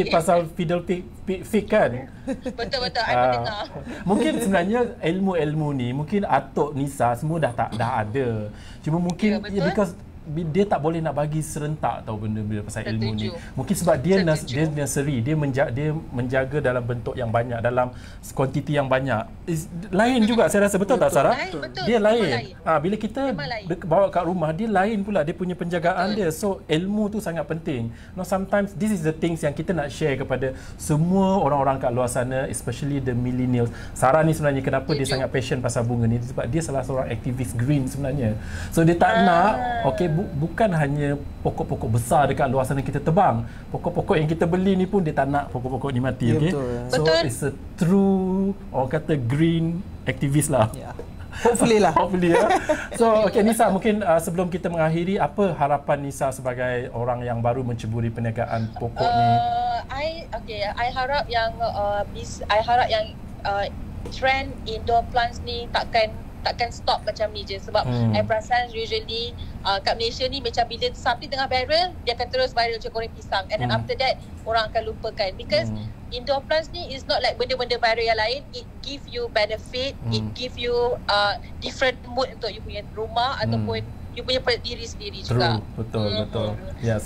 fiddle fig kan? Betul I pun dengar. Mungkin sebenarnya ilmu-ilmu ni mungkin atuk Nisa semua dah ada. Cuma mungkin because dia tak boleh nak bagi serentak tahu benda-benda pasal ilmu ni. Mungkin sebab dia nursery, dia menjaga dalam bentuk yang banyak, dalam kuantiti yang banyak. Lain juga saya rasa, betul tak Sarah? Betul. Dia lain. Bila kita bawa kat rumah, dia lain pula dia punya penjagaan dia. So ilmu tu sangat penting. Sometimes this is the things yang kita nak share kepada semua orang-orang kat luar sana, especially the millennials. Sarah ni sebenarnya kenapa dia sangat passion pasal bunga ni, sebab dia salah seorang aktivis green sebenarnya. So dia tak nak bukan hanya pokok-pokok besar dekat luar sana kita tebang. Pokok-pokok yang kita beli ni pun dia tak nak pokok-pokok ni mati. So it's a true, orang kata green activist lah. Hopefully lah. So Nisa, mungkin sebelum kita mengakhiri, apa harapan Nisa sebagai orang yang baru menceburi perniagaan pokok ni? I harap yang trend indoor plants ni takkan stop macam ni je. Sebab I perasan usually kat Malaysia ni macam bila something tengah viral, dia akan terus viral macam goreng pisang, and then after that orang akan lupakan. Because indoor plants ni is not like benda-benda viral yang lain. It give you benefit, it give you different mood untuk you punya rumah, ataupun you punya diri sendiri True. juga. Betul. Ya,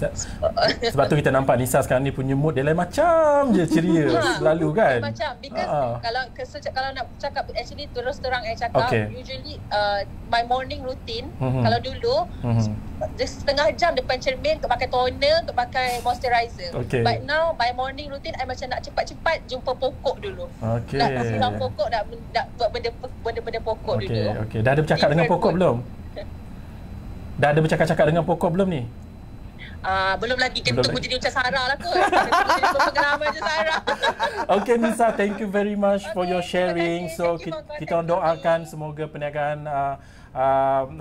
sebab tu kita nampak Nisa sekarang ni punya mood dia lain macam je ceria selalu kan. Macam because kalau nak cakap actually terus terang cakap usually my morning routine kalau dulu setengah jam depan cermin untuk pakai toner, untuk pakai moisturizer. But now my morning routine I macam nak cepat-cepat jumpa pokok dulu. Nak siram pokok, nak buat benda-benda pokok dulu. Dah ada bercakap dengan pokok belum? Dah ada bercakap-cakap dengan pokok belum ni? Belum lagi. Kita tunggu jadi macam Sarah lah kot. Kita tunggu pengalaman macam Sarah. Okay Nisa, thank you very much for your sharing. So kita doakan semoga perniagaan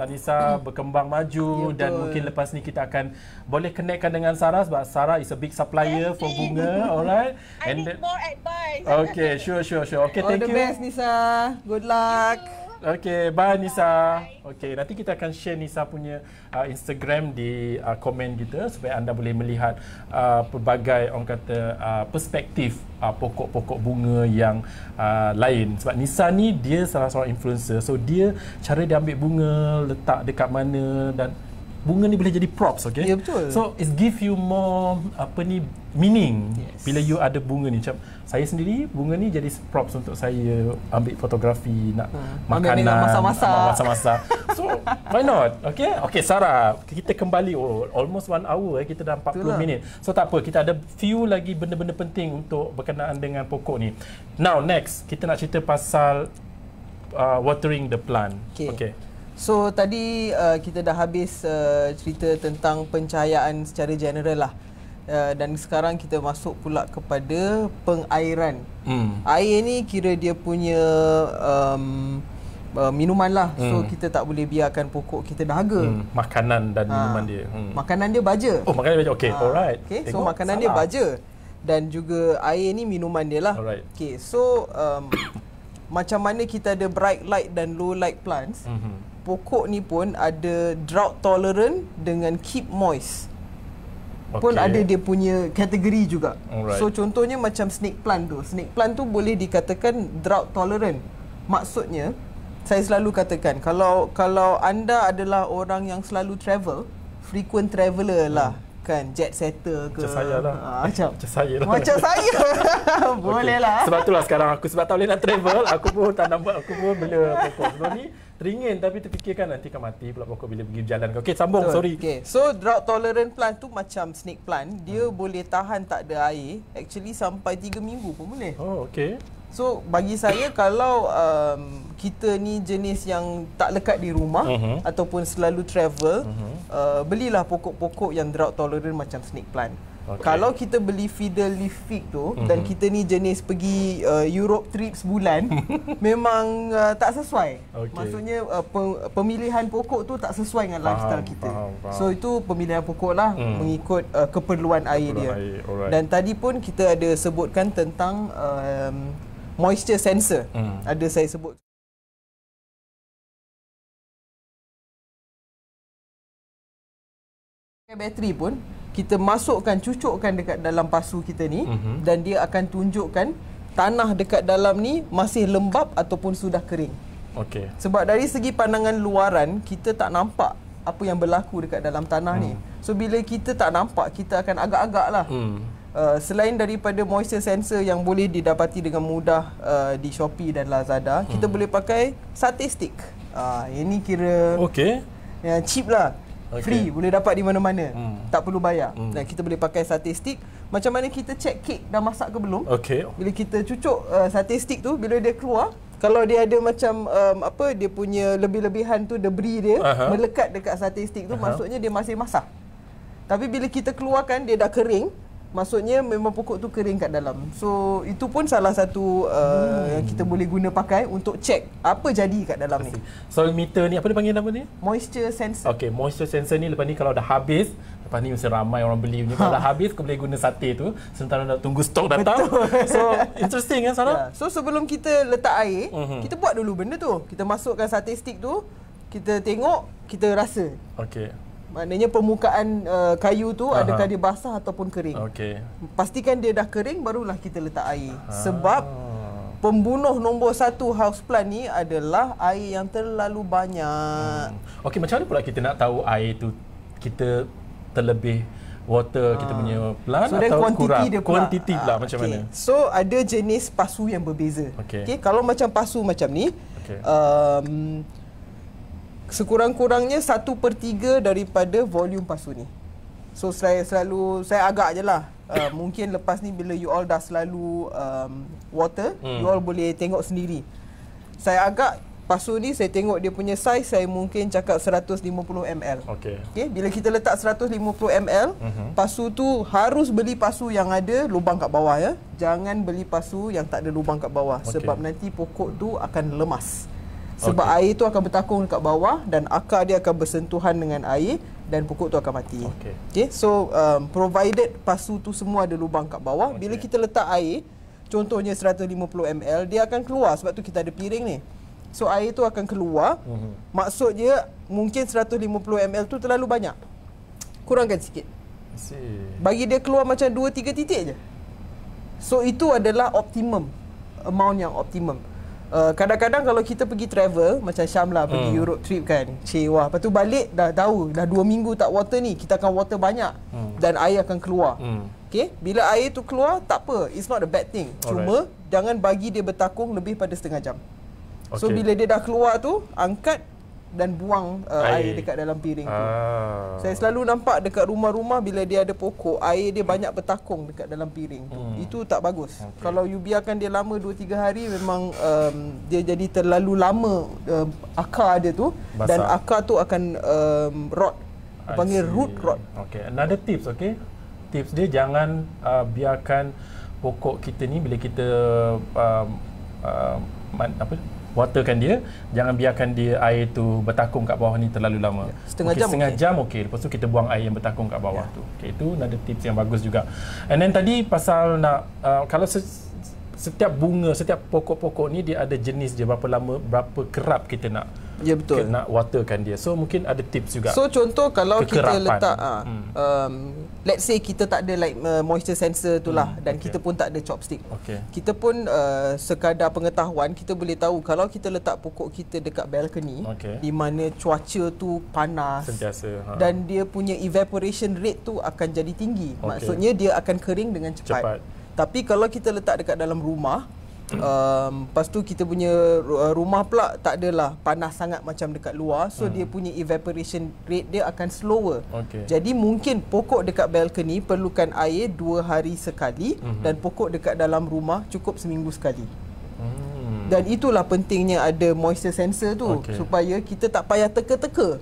Nisa berkembang maju dan mungkin lepas ni kita akan boleh connectkan dengan Sarah sebab Sarah is a big supplier for bunga. Alright. I need more advice. Okay, sure. Okay, thank you. All the best Nisa. Good luck. Okay, bye Nisa. Okay, nanti kita akan share Nisa punya Instagram di komen kita supaya anda boleh melihat pelbagai orang kata perspektif pokok-pokok bunga yang lain. Sebab Nisa ni dia salah seorang influencer. So dia cara dia ambil bunga, letak dekat mana dan bunga ni boleh jadi props, okay? Ya, betul. So it give you more meaning bila you ada bunga ni. Macam saya sendiri bunga ni jadi props untuk saya ambil fotografi, nak makanan, masak-masak. So why not? Okay Sarah, kita kembali almost 1 hour kita dah 40 minit. So tak apa, kita ada few lagi benda-benda penting untuk berkenaan dengan pokok ni. Now next kita nak cerita pasal watering the plant. Okay. So tadi kita dah habis cerita tentang pencahayaan secara general lah. Dan sekarang kita masuk pula kepada pengairan. Air ni kira dia punya minuman lah. So kita tak boleh biarkan pokok kita dahaga. Makanan dan minuman dia. Makanan dia baja. Oh, makanan dia baja. Okay, alright. So makanan dia baja. Dan juga air ni minuman dia lah. Okay, so macam mana kita ada bright light dan low light plants, pokok ni pun ada drought tolerant dengan keep moist. Pun ada dia punya kategori juga. So contohnya macam snake plant tu. Snake plant tu boleh dikatakan drought tolerant. Maksudnya saya selalu katakan kalau anda adalah orang yang selalu travel, frequent traveller lah, kan, jet setter ke, macam saya lah. Macam saya lah. Macam saya. Boleh lah. Sebab itulah sekarang aku sebab tak boleh nak travel, aku pun tak nampak, aku pun bela pokok. Sebab ni teringin tapi terfikirkan nanti kan mati pula pokok bila pergi berjalan. Okey, sambung. Sorry. So drought tolerant plant tu macam snake plant, dia boleh tahan tak ada air actually sampai 3 minggu pun boleh. Oh, okey. So bagi saya kalau kita ni jenis yang tak lekat di rumah ataupun selalu travel, belilah pokok-pokok yang drought tolerant macam snake plant. Kalau kita beli fiddle leaf fig tu dan kita ni jenis pergi Europe trip sebulan, memang tak sesuai. Maksudnya pemilihan pokok tu tak sesuai dengan lifestyle kita. So itu pemilihan pokok lah mengikut keperluan air dia. Dan tadi pun kita ada sebutkan tentang moisture sensor. Ada saya sebut bateri pun kita masukkan, cucukkan dekat dalam pasu kita ni, dan dia akan tunjukkan tanah dekat dalam ni masih lembap ataupun sudah kering. Sebab dari segi pandangan luaran kita tak nampak apa yang berlaku dekat dalam tanah ni. So bila kita tak nampak, kita akan agak-agak lah. Selain daripada moisture sensor yang boleh didapati dengan mudah di Shopee dan Lazada, kita boleh pakai sate stick. Ini kira yang cheap lah. Free, boleh dapat di mana-mana. Tak perlu bayar. Dan kita boleh pakai sate stick. Macam mana kita check kek dah masak ke belum? Bila kita cucuk sate stick tu, bila dia keluar, kalau dia ada macam dia punya lebih-lebihan tu, debris dia melekat dekat sate stick tu, maksudnya dia masih masak. Tapi bila kita keluarkan, dia dah kering, maksudnya memang pokok tu kering kat dalam. So itu pun salah satu yang kita boleh guna pakai untuk check apa jadi kat dalam ni. Soil meter ni apa dia panggil nama ni? Moisture sensor. Moisture sensor ni lepas ni kalau dah habis, lepas ni mesti ramai orang beli punya. Kalau dah habis kau boleh guna sate tu sementara nak tunggu stok datang. So interesting kan Sarah? So sebelum kita letak air, kita buat dulu benda tu. Kita masukkan sate stick tu, kita tengok, kita rasa. Maknanya permukaan kayu tu adakah dia basah ataupun kering. Pastikan dia dah kering, barulah kita letak air. Sebab pembunuh nombor 1 houseplant ni adalah air yang terlalu banyak. Okey, macam mana pula kita nak tahu air tu kita terlebih water kita punya plant so, atau kurang? Kuantiti pula macam mana? So ada jenis pasu yang berbeza. Okey. Kalau macam pasu macam ni, sekurang-kurangnya 1/3 daripada volume pasu ni. So saya agak je lah. Mungkin lepas ni bila you all dah selalu water, you all boleh tengok sendiri. Saya agak pasu ni saya tengok dia punya size, saya mungkin cakap 150 ml. Okay, bila kita letak 150 ml, pasu tu harus beli pasu yang ada lubang kat bawah ya. Jangan beli pasu yang tak ada lubang kat bawah sebab nanti pokok tu akan lemas. Sebab air tu akan bertakung dekat bawah dan akar dia akan bersentuhan dengan air dan pokok tu akan mati. So provided pasu tu semua ada lubang kat bawah, bila kita letak air, contohnya 150 ml, dia akan keluar sebab tu kita ada piring ni. So air tu akan keluar. Maksud dia mungkin 150 ml tu terlalu banyak. Kurangkan sikit. Bagi dia keluar macam 2-3 titik je. So itu adalah optimum, amount yang optimum. Kadang-kadang kalau kita pergi travel, macam Syam lah pergi Europe trip kan, wah, lepas tu balik dah tahu dah 2 minggu tak water ni, kita akan water banyak dan air akan keluar. Bila air tu keluar tak apa, it's not a bad thing. Cuma jangan bagi dia bertakung lebih pada setengah jam. So bila dia dah keluar tu, angkat dan buang air dekat dalam piring tu. Saya selalu nampak dekat rumah-rumah bila dia ada pokok, air dia banyak bertakung dekat dalam piring tu. Itu tak bagus. Kalau you biarkan dia lama 2-3 hari, memang dia jadi terlalu lama akar dia tu basah. Dan akar tu akan rot. Panggil root rot. Another tips, tips dia jangan biarkan pokok kita ni bila kita waterkan dia, jangan biarkan dia air tu bertakung kat bawah ni terlalu lama. Setengah jam lepas tu kita buang air yang bertakung kat bawah tu. Itu another tips yang bagus juga. And then tadi pasal nak kalau setiap bunga, setiap pokok-pokok ni dia ada jenis dia, berapa lama, berapa kerap kita nak nak waterkan dia. So mungkin ada tips juga. So contoh kalau kita letak let's say kita tak ada like moisture sensor tu lah, dan kita pun tak ada chopstick. Kita pun sekadar pengetahuan, kita boleh tahu kalau kita letak pokok kita dekat balcony di mana cuaca tu panas sentiasa, dan dia punya evaporation rate tu akan jadi tinggi. Maksudnya dia akan kering dengan cepat. Tapi kalau kita letak dekat dalam rumah, lepas tu kita punya rumah pula tak adalah panas sangat macam dekat luar, so dia punya evaporation rate dia akan slower. Jadi mungkin pokok dekat balcony perlukan air 2 hari sekali, dan pokok dekat dalam rumah cukup seminggu sekali. Dan itulah pentingnya ada moisture sensor tu, supaya kita tak payah teka-teka.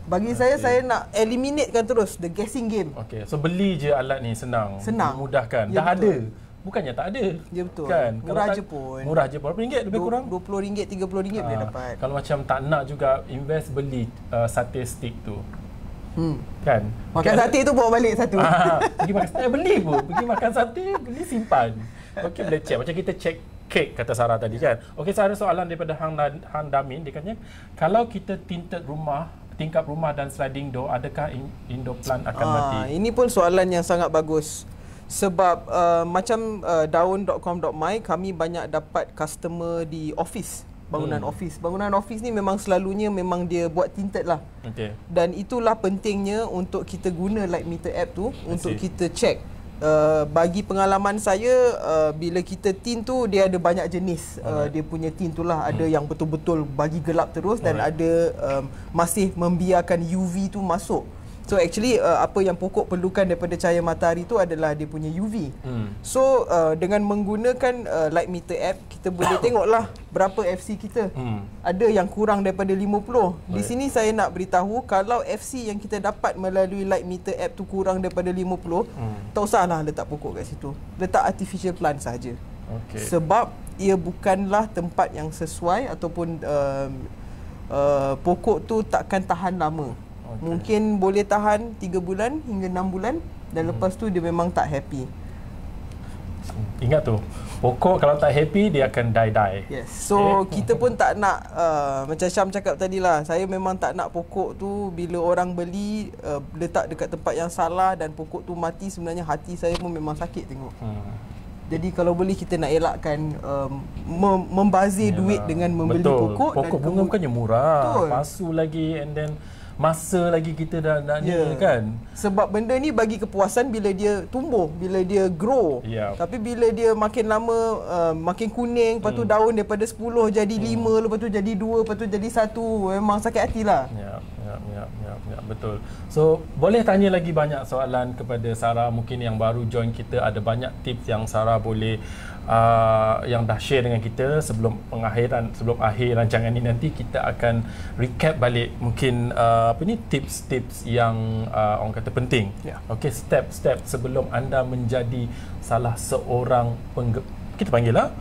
Bagi saya nak eliminatekan terus the guessing game. So beli je alat ni, senang. Memudahkan. Dah betul. Ada. Bukannya tak ada. Ya betul. Kan? Murah je pun. Murah je pun. Berapa ringgit lebih kurang? RM20, RM30 boleh dapat. Kalau macam tak nak juga invest, beli sate stick tu. Kan? Makan sate tu bawa balik satu. Pergi makan sate, beli pun. Pergi makan sate, beli simpan. Boleh check. Macam kita check kek kata Sarah tadi kan. Saya ada soalan daripada Hang Damin. Dia katanya, kalau kita tinted rumah, tingkap rumah dan sliding door, adakah indoor plant akan mati? Ini pun soalan yang sangat bagus. Sebab macam daun.com.my, kami banyak dapat customer di office, bangunan office. Bangunan office ni memang selalunya memang dia buat tinted lah. Dan itulah pentingnya untuk kita guna light meter app tu untuk kita check. Bagi pengalaman saya, bila kita tint tu dia ada banyak jenis. Dia punya tint tu lah, ada yang betul-betul bagi gelap terus, dan ada masih membiarkan UV tu masuk. So actually apa yang pokok perlukan daripada cahaya matahari tu adalah dia punya UV. So dengan menggunakan light meter app, kita boleh tengoklah berapa FC kita. Ada yang kurang daripada 50. Di sini saya nak beritahu, kalau FC yang kita dapat melalui light meter app tu kurang daripada 50, tak usahlah letak pokok kat situ. Letak artificial plant saja. Sebab ia bukanlah tempat yang sesuai, ataupun pokok tu takkan tahan lama. Mungkin boleh tahan 3 bulan hingga 6 bulan, dan lepas tu dia memang tak happy. Ingat tu, pokok kalau tak happy dia akan die. So kita pun tak nak, macam Syam cakap tadi lah, saya memang tak nak pokok tu bila orang beli letak dekat tempat yang salah dan pokok tu mati. Sebenarnya hati saya pun memang sakit tengok. Jadi kalau boleh kita nak elakkan membazir duit dengan membeli pokok. Pokok bunga bukannya murah. Betul. Pasu lagi and then masa lagi kita dah ni kan. Sebab benda ni bagi kepuasan bila dia tumbuh, bila dia grow. Tapi bila dia makin lama makin kuning, lepas tu daun daripada 10 jadi 5, lepas tu jadi 2, lepas tu jadi 1, memang sakit hatilah. Ya, betul. So, boleh tanya lagi banyak soalan kepada Sarah mungkin yang baru join kita. Ada banyak tips yang Sarah boleh yang dah share dengan kita sebelum akhir rancangan ni. Nanti kita akan recap balik mungkin tips-tips yang orang kata penting. Okey, step-step sebelum anda menjadi salah seorang kita panggil lah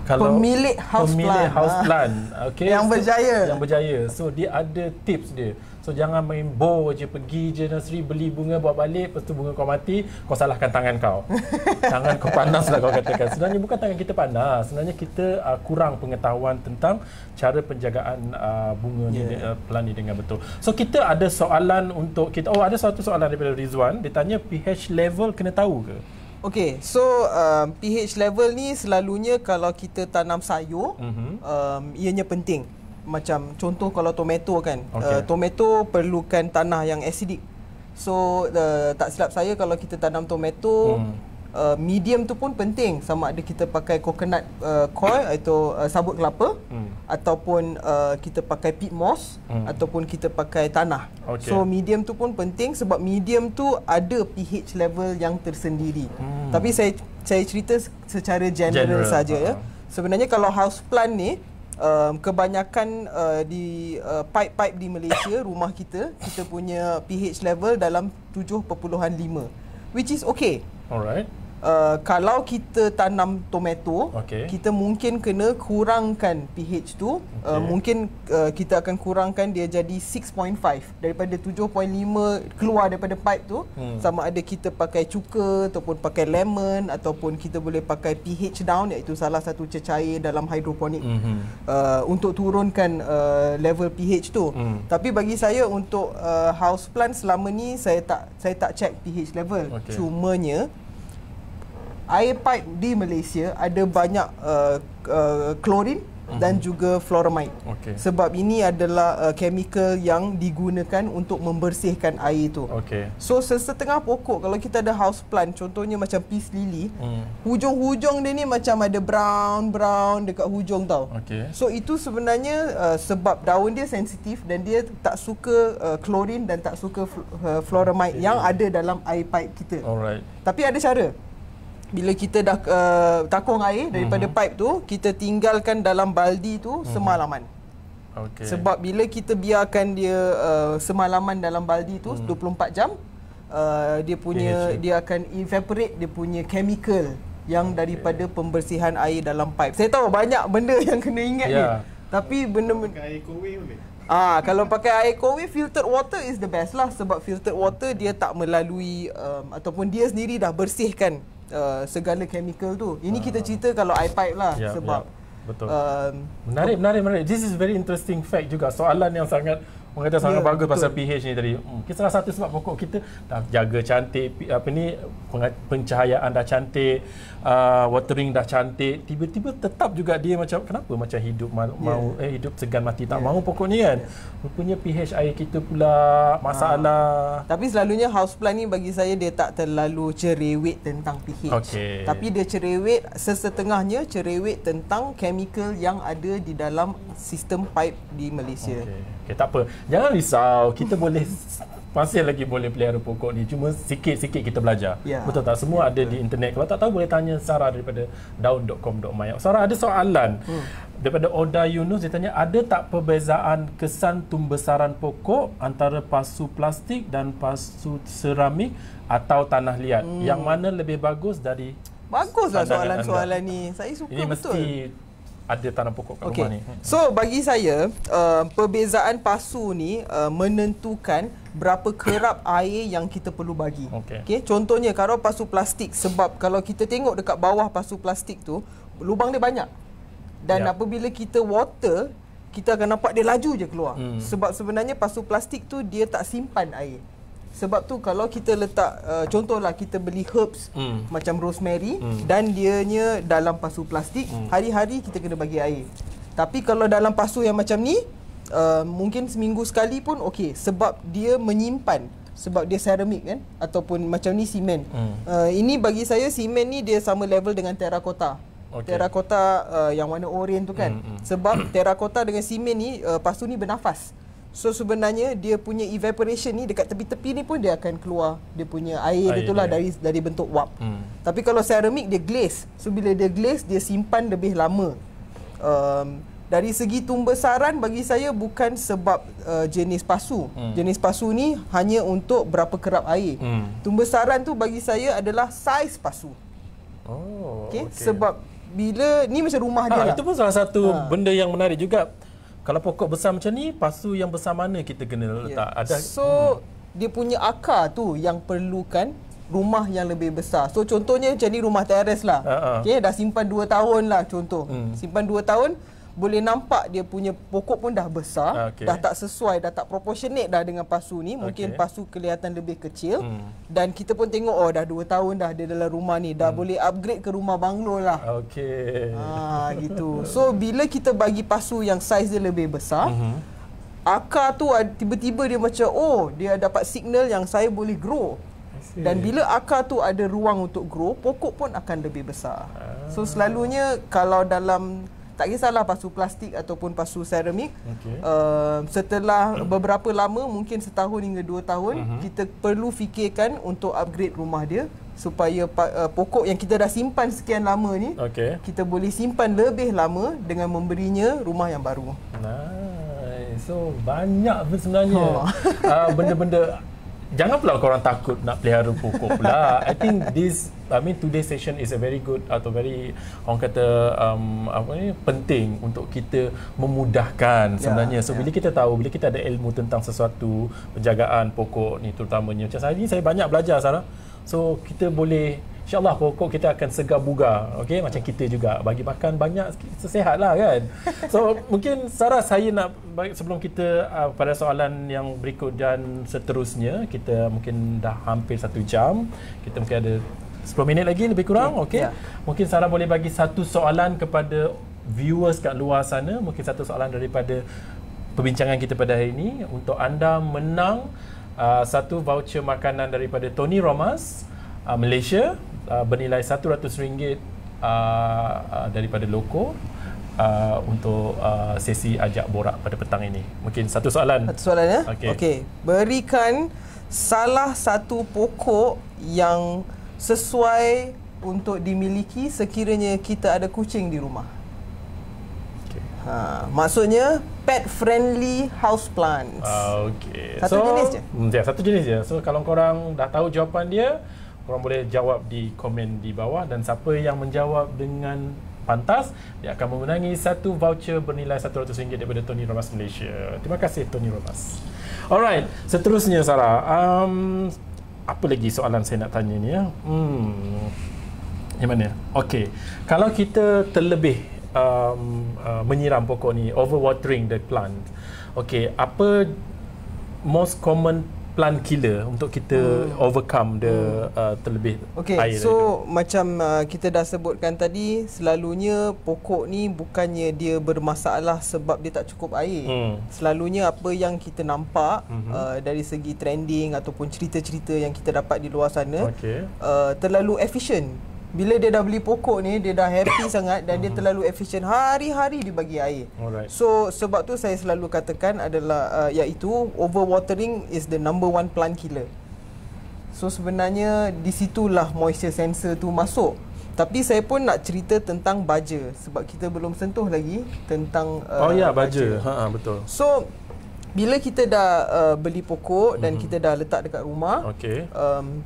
pemilik house plan. Okay, yang berjaya. So dia ada tips dia. So jangan main bow je, pergi je nursery beli bunga bawa balik, lepas tu bunga kau mati, kau salahkan tangan kau. Tangan kau panas lah kau katakan. Sebenarnya bukan tangan kita panas, sebenarnya kita kurang pengetahuan tentang cara penjagaan bunga ni, plant ni dengan betul. So kita ada soalan untuk kita. Ada satu soalan daripada Rizwan. Dia tanya pH level kena tahu ke? Okay, so pH level ni selalunya kalau kita tanam sayur, ianya penting. Macam contoh kalau tomato kan, tomato perlukan tanah yang acidic. So tak silap saya kalau kita tanam tomato, medium tu pun penting. Sama ada kita pakai coconut coir atau sabut kelapa, ataupun kita pakai peat moss, ataupun kita pakai tanah. So medium tu pun penting sebab medium tu ada pH level yang tersendiri. Tapi saya cerita secara general saja ya. Sebenarnya kalau house plant ni kebanyakan di pipe-pipe di Malaysia, rumah kita punya pH level dalam 7.5, which is okay. Alright. Kalau kita tanam tomato, kita mungkin kena kurangkan pH tu. Mungkin kita akan kurangkan dia jadi 6.5 daripada 7.5 keluar daripada pipe tu. Sama ada kita pakai cuka ataupun pakai lemon, ataupun kita boleh pakai pH down, iaitu salah satu cecair dalam hidroponik, untuk turunkan level pH tu. Tapi bagi saya untuk house plant selama ni saya tak check pH level. Cumanya air pipe di Malaysia ada banyak klorin dan juga fluoramide. Sebab ini adalah chemical yang digunakan untuk membersihkan air itu. So sesetengah pokok kalau kita ada house plant, contohnya macam peace lily, hujung-hujung dia ni macam ada brown dekat hujung tau. So itu sebenarnya sebab daun dia sensitif dan dia tak suka klorin dan tak suka fluoramide yang ada dalam air pipe kita. Tapi ada cara. Bila kita dah takung air daripada pipe tu, kita tinggalkan dalam baldi tu semalaman. Sebab bila kita biarkan dia semalaman dalam baldi tu 24 jam, dia akan evaporate dia punya chemical yang daripada pembersihan air dalam pipe. Saya tahu banyak benda yang kena ingat ni. Tapi benda-benda air kowe boleh. Kalau pakai air kowe, filtered water is the best lah. Sebab filtered water dia tak melalui ataupun dia sendiri dah bersihkan segala chemical tu. Ini kita cerita kalau air pipe lah. Sebab betul. Menarik. This is very interesting fact juga. Soalan yang sangat orang kata sangat bagus pasal pH ni tadi. Kita salah satu sebab pokok kita dah jaga cantik, pencahayaan dah cantik, watering dah cantik, tiba-tiba tetap juga dia macam hidup hidup segan mati tak mau pokok ni kan. Rupanya pH air kita pula masalah. Tapi selalunya house plant ni bagi saya dia tak terlalu cerewet tentang pH. Tapi dia setengahnya cerewet tentang chemical yang ada di dalam sistem pipe di Malaysia. Tak apa. Jangan risau. Kita masih lagi boleh pelihara pokok ni. Cuma sikit-sikit kita belajar. Betul tak? Semua ada di internet. Kalau tak tahu boleh tanya Sarah daripada daun.com.my. Sarah ada soalan daripada Oda Yunus. Dia tanya, ada tak perbezaan kesan tumbesaran pokok antara pasu plastik dan pasu seramik atau tanah liat? Yang mana lebih bagus dari Baguslah soalan-soalan ni. Saya suka ini betul. Mesti ada tanam pokok kat rumah ni. So bagi saya perbezaan pasu ni menentukan berapa kerap air yang kita perlu bagi. Contohnya kalau pasu plastik, sebab kalau kita tengok dekat bawah pasu plastik tu lubang dia banyak. Dan apabila kita water, kita akan nampak dia laju je keluar. Sebab sebenarnya pasu plastik tu dia tak simpan air. Sebab tu kalau kita letak contohlah kita beli herbs macam rosemary dan dianya dalam pasu plastik, hari-hari kita kena bagi air. Tapi kalau dalam pasu yang macam ni, mungkin seminggu sekali pun okey, sebab dia menyimpan, sebab dia ceramik kan, ataupun macam ni simen. Ini bagi saya simen ni dia sama level dengan terakota. Terakota yang warna oranye tu kan. Sebab terakota dengan simen ni pasu ni bernafas. So sebenarnya dia punya evaporation ni dekat tepi-tepi ni pun dia akan keluar dia punya air dia tu lah dari bentuk wap. Tapi kalau ceramik dia glaze. So bila dia glaze dia simpan lebih lama. Dari segi tumbesaran bagi saya bukan sebab jenis pasu. Jenis pasu ni hanya untuk berapa kerap air. Tumbesaran tu bagi saya adalah saiz pasu. Okay? Sebab bila ni macam rumah dia lah. Itu pun salah satu benda yang menarik juga. Kalau pokok besar macam ni, pasu yang besar mana kita kena letak? Ada. So dia punya akar tu yang perlukan rumah yang lebih besar. So contohnya macam ni rumah teres lah. Okay, dah simpan 2 tahun lah contoh. Simpan 2 tahun, boleh nampak dia punya pokok pun dah besar, dah tak sesuai, dah tak proportionate dah dengan pasu ni. Mungkin pasu kelihatan lebih kecil. Dan kita pun tengok dah 2 tahun dah dia dalam rumah ni, dah boleh upgrade ke rumah banglo lah. Gitu. So bila kita bagi pasu yang saiz dia lebih besar, akar tu tiba-tiba dia macam dia dapat signal yang saya boleh grow. Dan bila akar tu ada ruang untuk grow, pokok pun akan lebih besar. So selalunya kalau dalam, tak kisahlah pasu plastik ataupun pasu ceramik, setelah beberapa lama, mungkin setahun hingga 2 tahun, kita perlu fikirkan untuk upgrade rumah dia supaya pokok yang kita dah simpan sekian lama ni, kita boleh simpan lebih lama dengan memberinya rumah yang baru. Nice. So banyak sebenarnya benda-benda. Jangan pula korang takut nak pelihara pokok pula. I think today's session is a very good atau very orang kata penting untuk kita memudahkan sebenarnya. So bila kita tahu, bila kita ada ilmu tentang sesuatu penjagaan pokok ni terutamanya, macam saya ni saya banyak belajar Sarah. So kita boleh, InsyaAllah pokok kita akan segar bugar. Okay? Macam kita juga bagi makan banyak, sehat lah kan. So mungkin Sarah, saya nak sebelum kita pada soalan yang berikut dan seterusnya, kita mungkin dah hampir 1 jam, kita mungkin ada 10 minit lagi lebih kurang. Okay? Mungkin Sarah boleh bagi satu soalan kepada viewers kat luar sana, mungkin satu soalan daripada perbincangan kita pada hari ini untuk anda menang satu voucher makanan daripada Tony Romas Malaysia bernilai RM100 daripada Loko untuk sesi ajak borak pada petang ini. Mungkin satu soalan. Satu soalan ya? Okey. Berikan salah satu pokok yang sesuai untuk dimiliki sekiranya kita ada kucing di rumah. Maksudnya pet friendly house plants. Satu jenis je? Satu jenis je. So kalau korang dah tahu jawapan dia, korang boleh jawab di komen di bawah, dan siapa yang menjawab dengan pantas, dia akan memenangi satu voucher bernilai RM100 daripada Tony Romas Malaysia. Terima kasih Tony Romas. Alright, seterusnya Sarah, apa lagi soalan saya nak tanya ni ya? Yang mana? Okey, kalau kita terlebih menyiram pokok ni, overwatering the plant. Okey, apa most common plant killer untuk kita overcome the terlebih air? So macam kita dah sebutkan tadi, selalunya pokok ni bukannya dia bermasalah sebab dia tak cukup air. Selalunya apa yang kita nampak dari segi trending ataupun cerita-cerita yang kita dapat di luar sana, terlalu efisien. Bila dia dah beli pokok ni, dia dah happy sangat dan dia terlalu efisien, hari-hari dia bagi air. So sebab tu saya selalu katakan adalah iaitu overwatering is the number 1 plant killer. So sebenarnya di situlah moisture sensor tu masuk. Tapi saya pun nak cerita tentang baja sebab kita belum sentuh lagi tentang baja. Betul. So bila kita dah beli pokok dan kita dah letak dekat rumah,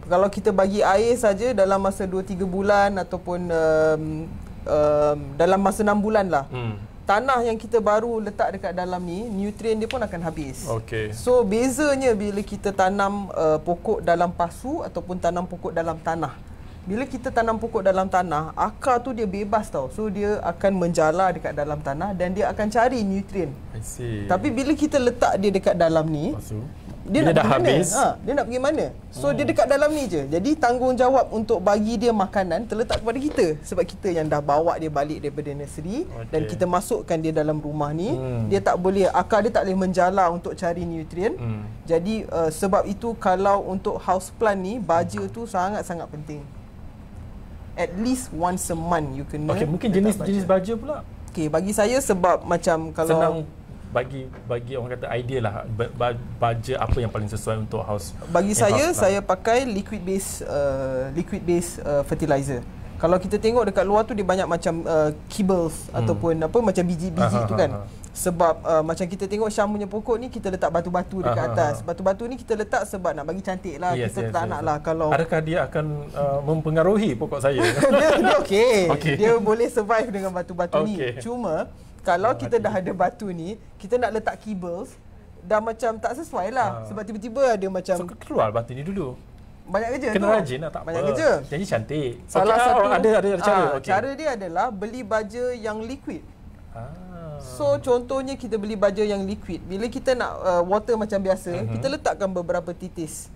kalau kita bagi air saja dalam masa 2-3 bulan ataupun dalam masa 6 bulan lah, tanah yang kita baru letak dekat dalam ni, nutrien dia pun akan habis. So bezanya bila kita tanam pokok dalam pasu ataupun tanam pokok dalam tanah. Bila kita tanam pokok dalam tanah, akar tu dia bebas tau. So dia akan menjala dekat dalam tanah dan dia akan cari nutrien. Tapi bila kita letak dia dekat dalam ni, dia bila nak dah pergi habis, mana? Dia nak pergi mana? So dia dekat dalam ni je. Jadi tanggungjawab untuk bagi dia makanan terletak kepada kita, sebab kita yang dah bawa dia balik daripada nursery dan kita masukkan dia dalam rumah ni. Dia tak boleh, akar dia tak boleh menjala untuk cari nutrien. Jadi sebab itu kalau untuk house plant ni, baja tu sangat-sangat penting. At least once a month you kena. Okey, mungkin jenis baja pula. Okey, bagi saya sebab macam kalau senang bagi orang kata idea lah baja apa yang paling sesuai untuk house. Bagi saya pakai liquid base fertilizer. Kalau kita tengok dekat luar tu dia banyak macam kibbles ataupun apa macam biji-biji tu kan. Sebab macam kita tengok Syam punya pokok ni, kita letak batu-batu dekat atas. Batu-batu ni kita letak sebab nak bagi cantik lah. Kita tak nak lah kalau... Adakah dia akan mempengaruhi pokok saya? dia okey. Dia boleh survive dengan batu-batu ni. Cuma kalau kita dah ada batu ni, kita nak letak kibbles, dah macam tak sesuai lah. Sebab tiba-tiba ada macam... So keluar batu ni dulu. Banyak kerja kena tu. rajin lah, tak banyak apa. Kerja. Jadi cantik. Salah satu ada cara. Cara dia adalah beli baja yang liquid. So contohnya kita beli baja yang liquid. Bila kita nak water macam biasa, kita letakkan beberapa titis.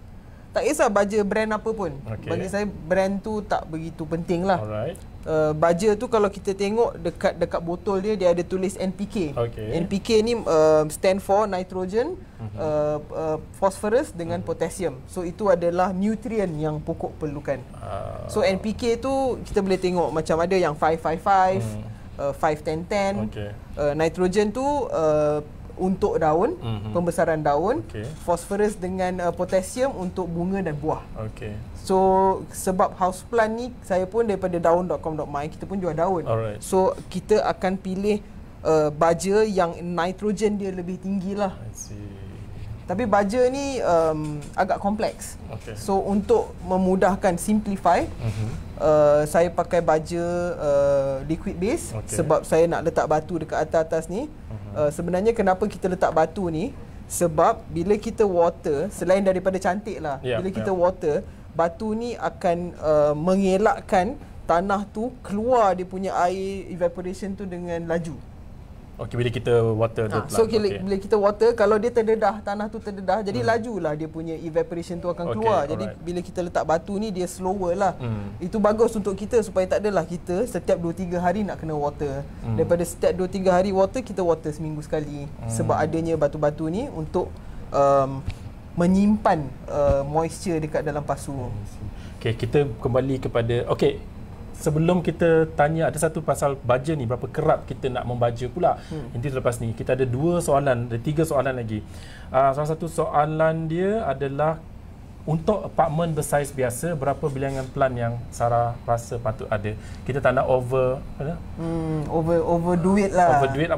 Tak kisah baja brand apa pun. Bagi saya brand tu tak begitu penting lah. Alright. Baja tu kalau kita tengok dekat botol dia ada tulis NPK. NPK ni stand for nitrogen, phosphorus dengan potassium. So itu adalah nutrien yang pokok perlukan. So NPK tu kita boleh tengok macam ada yang 555, 5-10-10. Nitrogen tu untuk daun, pembesaran daun. Phosphorus dengan potassium untuk bunga dan buah. So sebab house plant ni saya pun daripada daun.com.my, kita pun jual daun. So kita akan pilih baja yang nitrogen dia lebih tinggi lah. Tapi baja ni agak kompleks. So untuk memudahkan, simplify, saya pakai baja liquid base. Sebab saya nak letak batu dekat atas-atas ni. Sebenarnya kenapa kita letak batu ni, sebab bila kita water, selain daripada cantik lah, bila kita water, batu ni akan mengelakkan tanah tu keluar dia punya air evaporation tu dengan laju. Bila kita water tu. So bila kita water, kalau dia terdedah, tanah tu terdedah, jadi lajulah dia punya evaporation tu akan keluar. Jadi bila kita letak batu ni, dia slower lah. Itu bagus untuk kita supaya tak adalah kita setiap 2-3 hari nak kena water. Daripada setiap 2-3 hari water, kita water seminggu sekali. Sebab adanya batu-batu ni untuk menyimpan moisture dekat dalam pasu. Kita kembali kepada sebelum kita tanya, ada satu pasal baja ni, berapa kerap kita nak membaja pula. Nanti lepas ni kita ada 3 soalan lagi. Salah satu soalan dia adalah, untuk apartmen bersaiz biasa, berapa bilangan plant yang Sarah rasa patut ada? Kita tak nak overdo it lah. Overdo it,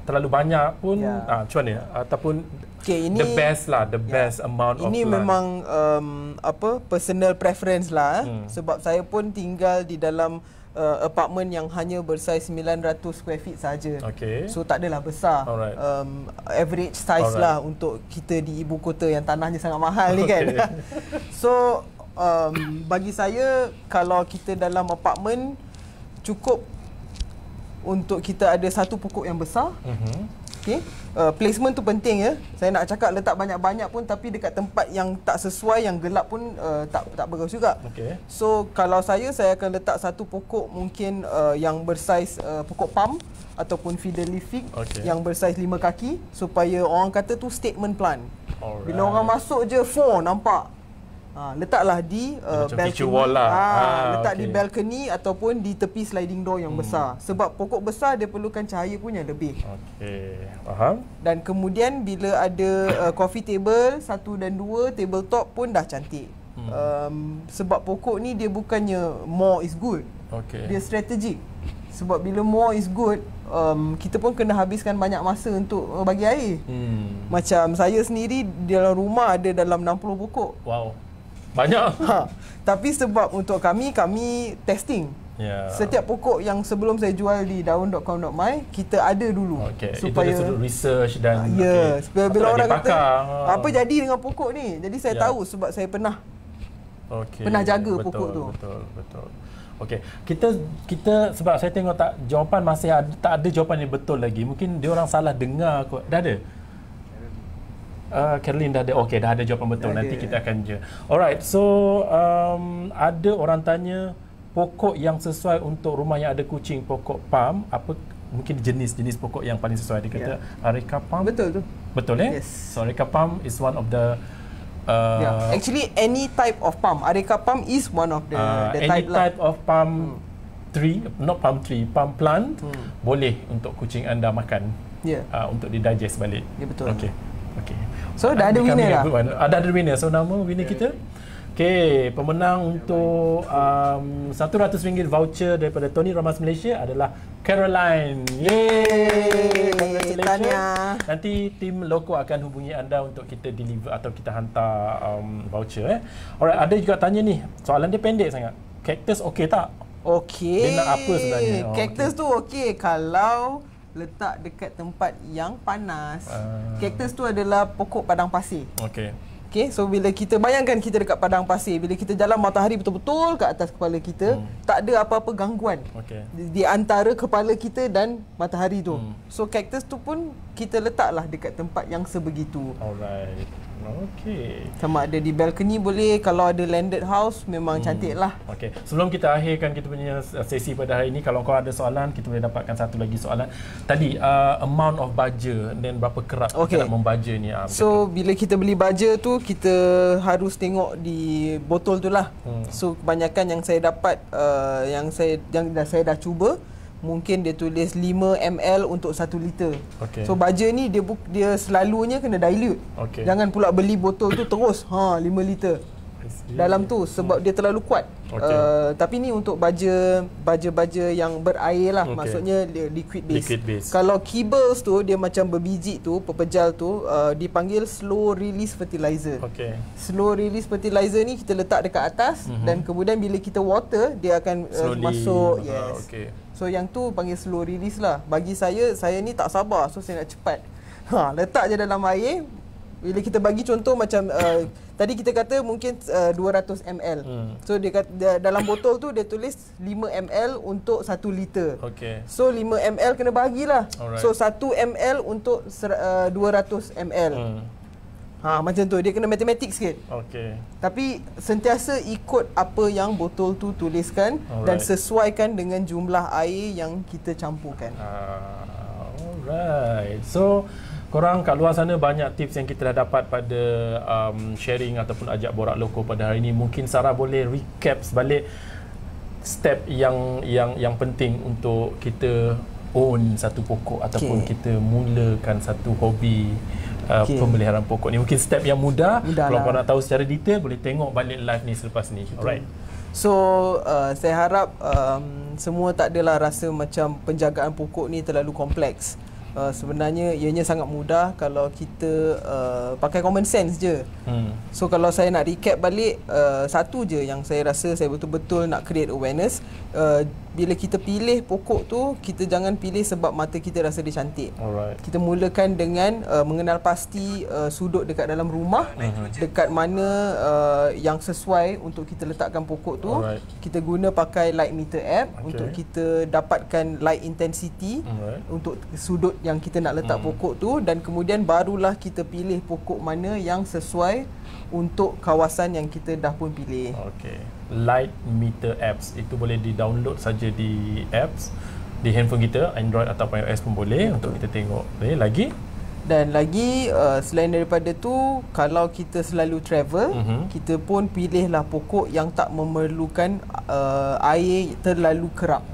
terlalu banyak pun macam mana? Ataupun ini, the best amount of plant. Ini memang personal preference lah. Sebab saya pun tinggal di dalam apartmen yang hanya bersaiz 900 square feet saja. So tak adalah besar. Average size lah untuk kita di ibu kota yang tanahnya sangat mahal ni kan. So bagi saya, kalau kita dalam apartmen, cukup untuk kita ada satu pokok yang besar. Placement tu penting ya. Saya nak cakap letak banyak-banyak pun, tapi dekat tempat yang tak sesuai, yang gelap pun tak bagus juga. So kalau saya akan letak satu pokok mungkin yang bersaiz pokok palm ataupun fiddle leaf fig yang bersaiz 5 kaki, supaya orang kata tu statement plant. Bila orang masuk je, nampak. Letaklah di balcony lah. Letak di balcony ataupun di tepi sliding door yang besar. Sebab pokok besar dia perlukan cahaya pun yang lebih. Faham. Dan kemudian bila ada coffee table 1 dan 2, tabletop pun dah cantik. Sebab pokok ni dia bukannya more is good. Dia strategik. Sebab bila more is good, kita pun kena habiskan banyak masa untuk bagi air. Macam saya sendiri dalam rumah ada dalam 60 pokok. Wow. Banyak. Tapi sebab untuk kami testing. Setiap pokok yang sebelum saya jual di daun.com.my, kita ada dulu. Supaya itu research dan supaya bila orang kata apa jadi dengan pokok ni, jadi saya tahu sebab saya pernah jaga pokok tu. Betul. Kita sebab saya tengok jawapan masih tak ada jawapan yang betul lagi. Mungkin dia orang salah dengar kot. Dah ada. Caroline dah ada. Okey, dah ada jawapan betul. Dah Nanti ada. kita akan je. Alright. So ada orang tanya pokok yang sesuai untuk rumah yang ada kucing, pokok palm, apa mungkin jenis pokok yang paling sesuai? Dia kata Areca palm. Betul tu. Betul Yes. So Areca palm is one of the Actually any type of palm. Areca palm is one of the any type lah. type of palm tree, not palm tree, palm plant boleh untuk kucing anda makan. Untuk didigest balik. Ya, betul. Okey. So dah ada winner dah. Ada winner. So nama winner kita. Okey, pemenang untuk RM100 voucher daripada Tony Ramas Malaysia adalah Caroline. Yeay! Congratulations. Nanti tim loko akan hubungi anda untuk kita deliver atau kita hantar voucher. Alright, ada juga tanya ni. Soalan dia pendek sangat. Cactus okey tak? Okey. Dia nak apa sebenarnya? Cactus tu okey kalau letak dekat tempat yang panas. Cactus tu adalah pokok padang pasir. Okey. Okay, so bila kita bayangkan kita dekat padang pasir, bila kita jalan matahari betul-betul kat atas kepala kita, tak ada apa-apa gangguan di antara kepala kita dan matahari tu. So cactus tu pun kita letaklah dekat tempat yang sebegitu. Alright. Okey. Sama ada di balcony boleh, kalau ada landed house memang cantik lah. Okey. Sebelum kita akhirkan kita punya sesi pada hari ini, kalau kau ada soalan, kita boleh dapatkan satu lagi soalan. Tadi amount of baja dan berapa kerap kita nak membaja ni. So bila kita beli baja tu, kita harus tengok di botol tu lah. So kebanyakan yang saya dapat yang saya dah cuba, mungkin dia tulis 5 ml untuk 1 liter. So baja ni dia selalunya kena dilute. Jangan pula beli botol tu terus 5 liter dalam tu sebab dia terlalu kuat. Tapi ni untuk baja yang berair lah, maksudnya liquid base. Kalau kibbles tu dia macam berbiji tu, pepejal tu, dipanggil slow release fertilizer. Slow release fertilizer ni kita letak dekat atas dan kemudian bila kita water dia akan masuk. So yang tu panggil slow release lah. Bagi saya ni tak sabar, so saya nak cepat. Letak je dalam air. Bila kita bagi contoh macam tadi kita kata mungkin 200 ml. So dia kata dalam botol tu dia tulis 5 ml untuk 1 liter. So 5 ml kena bagilah. So 1 ml untuk 200 ml. Macam tu, dia kena matematik sikit. Tapi sentiasa ikut apa yang botol tu tuliskan dan sesuaikan dengan jumlah air yang kita campurkan. Alright. So korang kat luar sana banyak tips yang kita dah dapat pada sharing ataupun ajak borak loko pada hari ini. Mungkin Sarah boleh recap balik step yang penting untuk kita own satu pokok ataupun kita mulakan satu hobi pemeliharaan pokok ni. Mungkin step yang mudah. Kalau korang nak tahu secara detail, boleh tengok balik live ni selepas ni. Alright. So saya harap semua tak adalah rasa macam penjagaan pokok ni terlalu kompleks. Sebenarnya ianya sangat mudah kalau kita pakai common sense je. So kalau saya nak recap balik, satu je yang saya rasa saya betul-betul nak create awareness. Bila kita pilih pokok tu, kita jangan pilih sebab mata kita rasa dia cantik. Kita mulakan dengan mengenal pasti sudut dekat dalam rumah, dekat mana yang sesuai untuk kita letakkan pokok tu. Kita guna pakai light meter app untuk kita dapatkan light intensity untuk sudut yang kita nak letak pokok tu, dan kemudian barulah kita pilih pokok mana yang sesuai untuk kawasan yang kita dah pun pilih. Light meter apps itu boleh di-download saja di apps di handphone kita, Android atau iOS pun boleh untuk kita tengok. Lagi? Dan lagi selain daripada tu, kalau kita selalu travel, kita pun pilihlah pokok yang tak memerlukan air terlalu kerap.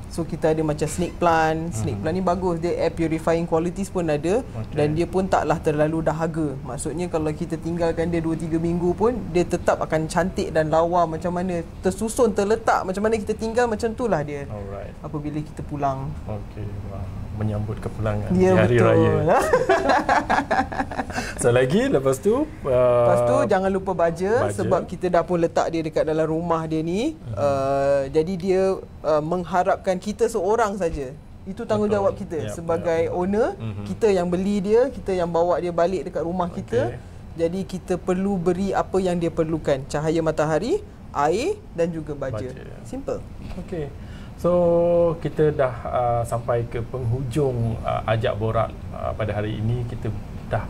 So kita ada macam snake plant. Snake plant ni bagus, dia air purifying qualities pun ada, dan dia pun taklah terlalu dahaga. Maksudnya kalau kita tinggalkan dia 2-3 minggu pun dia tetap akan cantik dan lawa macam mana, tersusun, terletak macam mana kita tinggal, macam itulah dia apabila kita pulang. Menyambut kepulangan di hari raya. So lagi lepas tu jangan lupa baja, sebab kita dah pun letak dia dekat dalam rumah dia ni. Jadi dia mengharapkan kita seorang saja. Itu tanggungjawab kita sebagai owner. Kita yang beli dia, kita yang bawa dia balik dekat rumah kita. Jadi kita perlu beri apa yang dia perlukan: cahaya matahari, air dan juga baja. Simple. So kita dah sampai ke penghujung ajak borak pada hari ini. Kita dah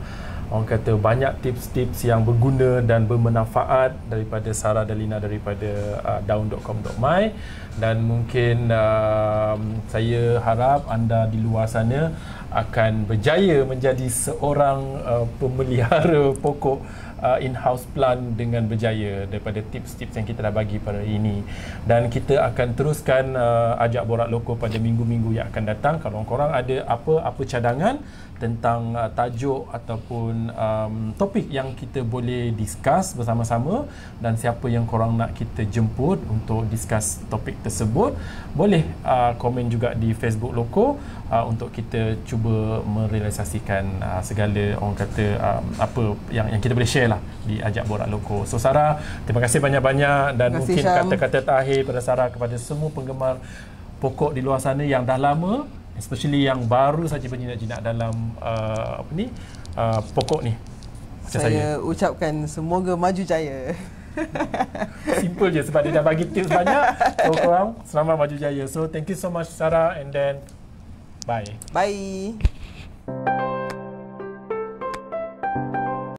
orang kata banyak tips-tips yang berguna dan bermanfaat daripada Sarah Dalina daripada daun.com.my. Dan mungkin saya harap anda di luar sana akan berjaya menjadi seorang pemelihara pokok in-house plant dengan berjaya daripada tips-tips yang kita dah bagi pada hari ini. Dan kita akan teruskan ajak borak loko pada minggu-minggu yang akan datang. Kalau korang ada apa-apa cadangan tentang tajuk ataupun topik yang kita boleh discuss bersama-sama, dan siapa yang korang nak kita jemput untuk discuss topik tersebut, boleh komen juga di Facebook Loko untuk kita cuba merealisasikan segala orang kata apa yang kita boleh share lah di ajak borak Loko. So Sarah, terima kasih banyak-banyak, dan mungkin kata-kata terakhir pada Sarah kepada semua penggemar pokok di luar sana yang dah lama, especially yang baru saja berjinak-jinak dalam pokok ni. Macam saya ucapkan semoga maju jaya. Simple je sebab dia dah bagi tips banyak. So korang selamat maju jaya. So thank you so much Sarah, and then bye. Bye.